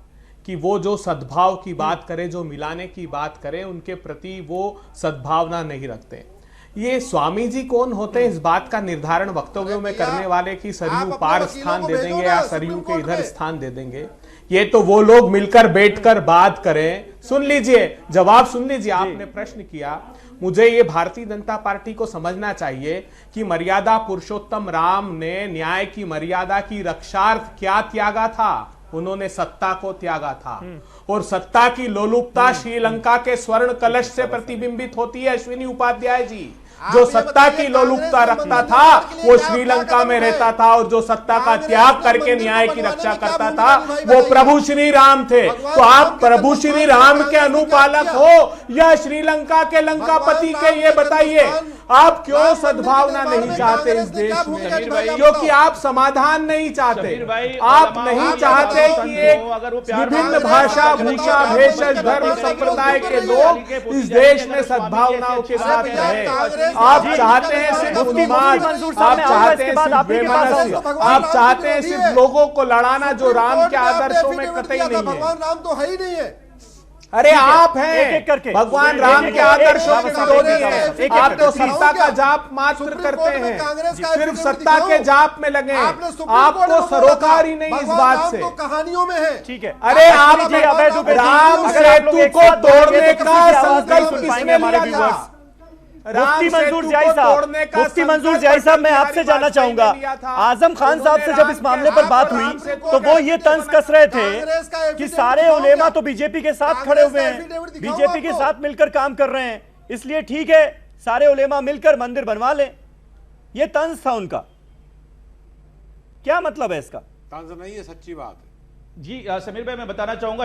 L: कि वो जो सद्भाव की बात करे, जो मिलाने की बात करे, उनके प्रति वो सद्भावना नहीं रखते। ये स्वामी जी कौन होते हैं इस बात का निर्धारण वक्तव्यों में करने वाले कि सरयू पार स्थान दे देंगे या सरयू के इधर स्थान दे देंगे, ये तो वो लोग मिलकर बैठकर बात करें। सुन लीजिए, जवाब सुन लीजिए। आपने प्रश्न किया, मुझे ये भारतीय जनता पार्टी को समझना चाहिए कि मर्यादा पुरुषोत्तम राम ने न्याय की मर्यादा की रक्षार्थ क्या त्यागा था? उन्होंने सत्ता को त्यागा था, और सत्ता की लोलुपता श्रीलंका के स्वर्ण कलश से प्रतिबिंबित होती है। अश्विनी उपाध्याय जी, जो सत्ता की लोलुपता रखता था वो श्रीलंका में रहता था, और जो सत्ता का त्याग करके न्याय की रक्षा करता था वो प्रभु श्री राम थे। तो आप प्रभु श्री राम के अनुपालक हो या श्रीलंका के लंकापति के, ये बताइए आप क्यों सद्भावना नहीं चाहते इस देश में? क्योंकि आप समाधान नहीं चाहते। आप नहीं चाहते कि एक विभिन्न भाषा, भूषा, भेषज, धर्म, संप्रदाय के लोग इस देश में सद्भावनाओं के साथ रहे। आप चाहते हैं सिर्फ उन्माद, आप चाहते हैं सिर्फ बेमनस्य, आप चाहते हैं सिर्फ लोगों को लड़ाना जो राम के आदर्शों में कतई नहीं है।
K: भगवान राम तो है ही नहीं है।
L: अरे आप हैं भगवान राम के आदर्शों के विरोधी हैं। आप तो सत्ता का जाप मात्र करते हैं, सिर्फ सत्ता के जाप में लगे। आपको सरोकार ही नहीं इस बात से।
K: कहानियों में है।
A: ठीक है,
L: अरे आप राम सेतु को तोड़ने का संकल्प किसने लिया था?
A: मुफ्ती मंजूर जियाई साहब, मुफ्ती मंजूर जियाई साहब, मैं आपसे जानना चाहूंगा, आजम खान साहब से जब इस मामले पर बात हुई तो वो ये तंज कस रहे थे कि सारे उलेमा तो बीजेपी के साथ खड़े हुए हैं, बीजेपी के साथ मिलकर काम कर रहे हैं, इसलिए ठीक है सारे उलेमा मिलकर मंदिर बनवा लें। ये तंज था उनका, क्या मतलब है इसका?
J: तंज नहीं है, सच्ची बात है।
H: जी समीर भाई, मैं बताना चाहूंगा,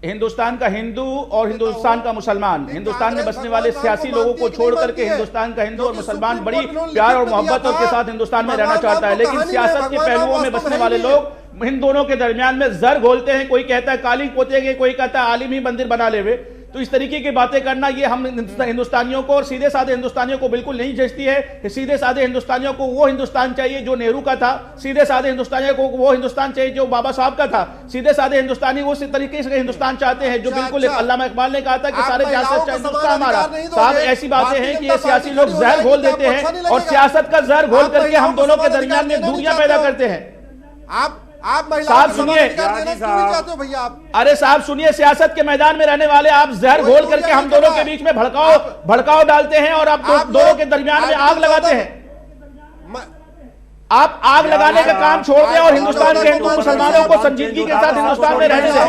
H: हिंदुस्तान का हिंदू और हिंदुस्तान का मुसलमान, हिंदुस्तान में बसने वाले सियासी लोगों को छोड़ करके हिंदुस्तान का हिंदू और मुसलमान बड़ी प्यार और मोहब्बत के साथ हिंदुस्तान में रहना चाहता है, लेकिन सियासत के पहलुओं में बसने वाले लोग इन दोनों के दरमियान में जर घोलते हैं। कोई कहता है काली पोतेंगे, कोई कहता है आलिम ही मंदिर बना लेवे। तो इस तरीके की बातें करना ये हम हिंदुस्तानियों को और सीधे साधे हिंदुस्तानियों को बिल्कुल नहीं जचती है। सीधे साधे हिंदुस्तानियों को वो हिंदुस्तान चाहिए जो नेहरू का था, सीधे साधे हिंदुस्तानियों को वो हिंदुस्तान चाहिए जो बाबा साहब का था। सीधे साधे हिंदुस्तानी उस तरीके से हिंदुस्तान चाहते हैं जो बिल्कुल अल्लामा इकबाल ने कहा था कि सारे हिंदुस्तान हमारा। साहब ऐसी बातें हैं कि ये सियासी लोग जहर घोल देते हैं और सियासत का जहर घोल करके हम दोनों के दरमियान में दूरियां पैदा करते हैं। साहब सुनिए,
K: भैया
H: अरे साहब सुनिए, सियासत के मैदान में रहने वाले आप जहर घोल करके हम दोनों के बीच में भड़काव डालते हैं और आप दोनों के दरमियान में आग लगाते हैं। आप आग लगाने का काम छोड़ दें और हिंदुस्तान के हिंदू मुसलमानों को संजीदगी के साथ हिंदुस्तान में रहने दें।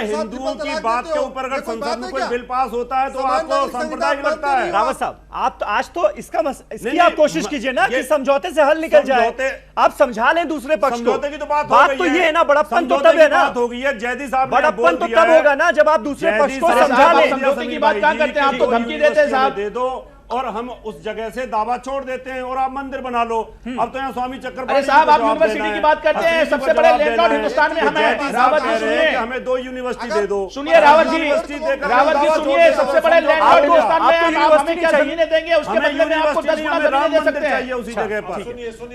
I: हिंदुओं की बात के ऊपर अगर संसद में कोई बिल पास होता है तो आपको सांप्रदायिक लगता है।
A: रावत साहब, आप तो आज तो इसकी आप कोशिश कीजिए ना कि समझौते से हल निकल जाए, आप समझा लें दूसरे पक्ष को।
I: समझौते की तो बात
A: तो ये है ना, बड़प्पन तो तब है ना,
I: हो गई है जैदी साहब,
A: बड़प्पन तो तब होगा ना जब आप दूसरे पक्ष को समझा लें।
H: समझौते की बात क्या करते हैं, आप तो धमकी देते हैं साहब,
I: दे दो और हम उस जगह से दावा छोड़ देते हैं और आप मंदिर बना लो। अब तो यहाँ स्वामी चक्रपाणी,
H: अरे साहब आप यूनिवर्सिटी की बात करते हैं, सबसे बड़े लैंडलॉर्ड हिंदुस्तान में हम हैं। रावत जी सुनिए,
I: हमें 2 यूनिवर्सिटी दे दो।
H: सुनिए रावत जी सुनिए, सबसे बड़े लैंडलॉर्ड हिंदुस्तान में आप हमें क्या जमीनें देंगे, उसके बदले में आपको 10 गुना जमीनें दे सकते हैं
I: उसी जगह पर।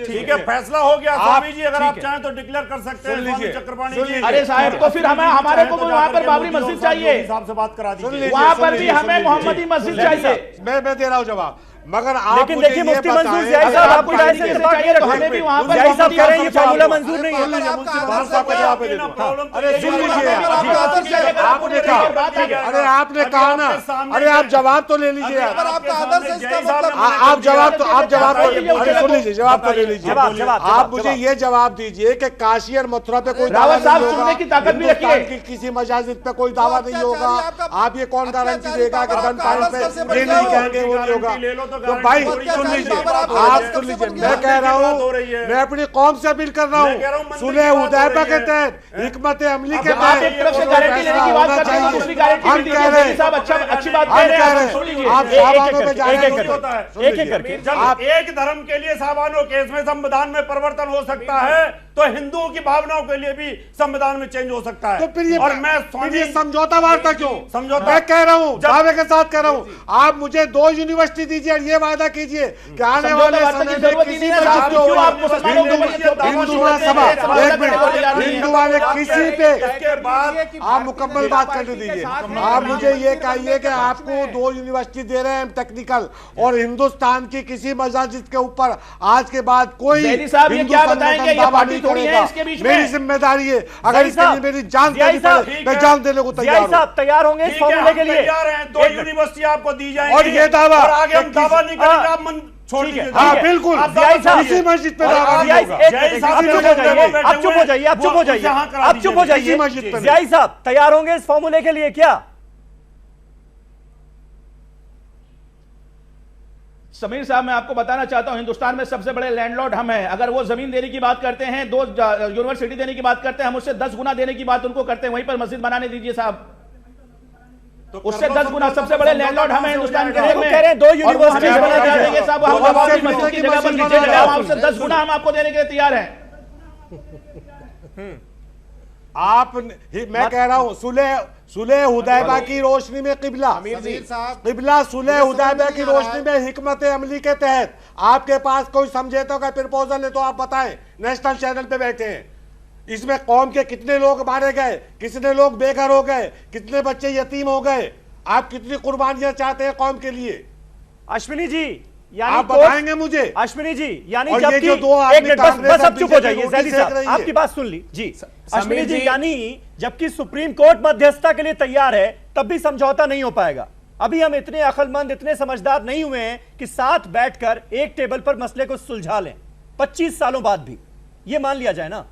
I: ठीक है, फैसला हो गया स्वामी जी, अगर आप चाहें तो डिक्लेयर कर सकते हैं स्वामी चक्रपाणी जी।
H: अरे साहब तो फिर हमारे को वहाँ पर बाबरी मस्जिद चाहिए,
I: हिसाब से बात करा दीजिए,
H: वहाँ पर भी हमें मोहम्मदी मस्जिद चाहिए।
J: मैं दे रहा हूँ जवाब, मगर आप
A: लेकिन देखिए मुफ्ती मंजूर जियाई साहब आपकी राय से इत्तेफाक किए रखो, हमें भी वहां पर जियाई साहब कह रहे हैं ये फार्मूला मंजूर नहीं है।
J: अरे सुन लीजिए, आपने कहा, अरे आपने कहा ना, अरे आप जवाब तो ले लीजिए, आप जवाब तो अरे सुन लीजिए, जवाब तो ले लीजिए। आप मुझे ये जवाब दीजिए कि काशी और मथुरा पे कोई दावा नहीं होगा,
H: की ताकत भी रखिए,
J: किसी मस्जिद पे कोई दावा नहीं होगा। आप ये कौन गारंटी देगा कि गन पॉइंट पे ये नहीं कहेंगे, वो नहीं होगा। तो भाई सुन लीजिए, आप सुन लीजिए, मैं कह रहा हूँ, मैं अपनी कौम से अपील कर रहा हूँ, सुलह हुदैबिया के तहत, हिकमत अमली के तहत
H: हम कह रहे हैं, अच्छी बात कह रहे हैं,
J: आप साहबानों में जा रहे
I: हैं, आप एक धर्म के लिए साहबानों के इसमें संविधान में परिवर्तन हो सकता है तो हिंदुओं की भावनाओं के लिए भी संविधान में चेंज हो सकता है।
J: तो फिर ये
I: और मैं
J: समझौता वार्ता क्यों?
I: समझौता
J: मैं कह रहा हूँ, दावे के साथ कह रहा हूँ, आप मुझे 2 यूनिवर्सिटी दीजिए और ये वादा कीजिए कि आने वाले समय में किसी हिंदू वाले किसी पे आप मुकम्मल बात करने दीजिए। आप मुझे ये कहिए कि आपको 2 यूनिवर्सिटी दे रहे हैं टेक्निकल, और हिंदुस्तान की किसी मस्जिद के ऊपर आज के बाद कोई हिंदू संगठन दावा नहीं करेगा। मेरी जिम्मेदारी है, अगर इसके लिए मेरी जान देनी पड़े मैं जान देने को तैयार हूं।
A: तैयार होंगे इस फॉर्मूले के लिए?
I: 2 यूनिवर्सिटी आपको दी जाएंगी
J: और ये दावा
I: आगे हम दावा नहीं करेंगे, आप मन छोड़ दीजिए।
J: हाँ बिल्कुल, इसी मस्जिद पे दावा नहीं होगा।
A: आप चुप हो जाइए, आप चुप हो जाइए, आप चुप हो जाइए। जियाई साहब तैयार होंगे इस फॉर्मूले के लिए क्या?
H: समीर साहब मैं आपको बताना चाहता हूं, हिंदुस्तान में सबसे बड़े लैंडलॉर्ड हम हैं। अगर वो जमीन देने की बात करते हैं, 2 यूनिवर्सिटी देने की बात करते हैं, हम उससे 10 गुना देने की बात उनको करते हैं। वहीं पर मस्जिद बनाने दीजिए साहब, तो उससे 10 गुना सबसे बड़े लैंडलॉर्ड हम हैं हिंदुस्तान के।
A: कह रहे हैं 2 यूनिवर्सिटी
H: बना देंगे साहब, हम बाबरी मस्जिद की जगह पर नीचे जगह हमसे 10 गुना हम आपको देने के लिए तैयार हैं।
J: आप मैं कह रहा हूं, सुलह हुदैबिया की रोशनी में किबला सुलह हुदैबिया की रोशनी में हिकमत अमली के तहत आपके पास कोई समझौते का प्रपोजल है तो आप बताएं। नेशनल चैनल पे बैठे हैं, इसमें कौम के कितने लोग मारे गए, कितने लोग बेघर हो गए, कितने बच्चे यतीम हो गए, आप कितनी कुर्बानियां चाहते हैं कौम के लिए?
A: अश्विनी जी यानी
J: आप बताएंगे मुझे?
A: अश्विनी जी यानी
J: और
A: जबकि
J: ये जो 2 आदमी
A: बस अब चुप हो जाइए, जैदी साहब आपकी बात सुन ली जी। अश्विनी जी यानी जबकि सुप्रीम कोर्ट मध्यस्थता के लिए तैयार है तब भी समझौता नहीं हो पाएगा। अभी हम इतने अक्लमंद, इतने समझदार नहीं हुए हैं कि साथ बैठकर एक टेबल पर मसले को सुलझा लें 25 सालों बाद भी। यह मान लिया जाए ना।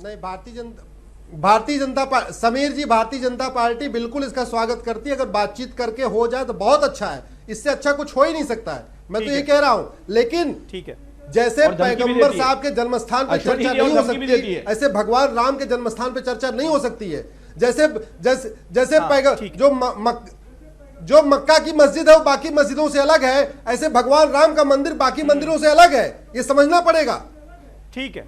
K: नहीं, भारतीय जनता समीर जी, भारतीय जनता पार्टी बिल्कुल इसका स्वागत करती है। अगर बातचीत करके हो जाए तो बहुत अच्छा है, इससे अच्छा कुछ हो ही नहीं सकता है। मैं तो ये कह रहा हूं, लेकिन
A: ठीक है,
K: जैसे पैगंबर साहब के जन्मस्थान पर चर्चा नहीं हो सकती, ऐसे भगवान राम के जन्मस्थान पर चर्चा नहीं हो सकती है। जैसे जो मक्का की मस्जिद है वो बाकी मस्जिदों से अलग है, ऐसे भगवान राम का मंदिर बाकी मंदिरों से अलग है, ये समझना पड़ेगा।
A: ठीक है,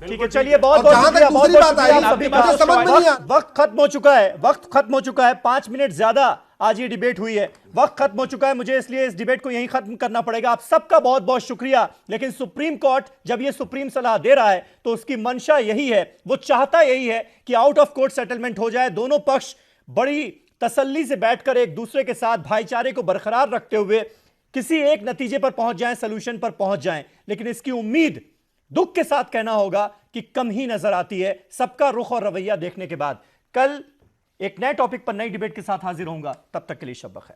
A: ठीक है, चलिए बहुत बहुत शुक्रिया, बहुत बहुत शुक्रिया। वक्त खत्म हो चुका है, वक्त खत्म हो चुका है। 5 मिनट ज्यादा आज ये डिबेट हुई है, वक्त खत्म हो चुका है, मुझे इसलिए इस डिबेट को यहीं खत्म करना पड़ेगा। आप सबका बहुत बहुत शुक्रिया। लेकिन सुप्रीम कोर्ट जब ये सुप्रीम सलाह दे रहा है तो उसकी मंशा यही है, वो चाहता यही है कि आउट ऑफ कोर्ट सेटलमेंट हो जाए, दोनों पक्ष बड़ी तसल्ली से बैठकर एक दूसरे के साथ भाईचारे को बरकरार रखते हुए किसी एक नतीजे पर पहुंच जाएं, सोल्यूशन पर पहुंच जाएं। लेकिन इसकी उम्मीद दुख के साथ कहना होगा कि कम ही नजर आती है सबका रुख और रवैया देखने के बाद। कल एक नए टॉपिक पर नई डिबेट के साथ हाजिर होऊंगा, तब तक के लिए शब बखैर।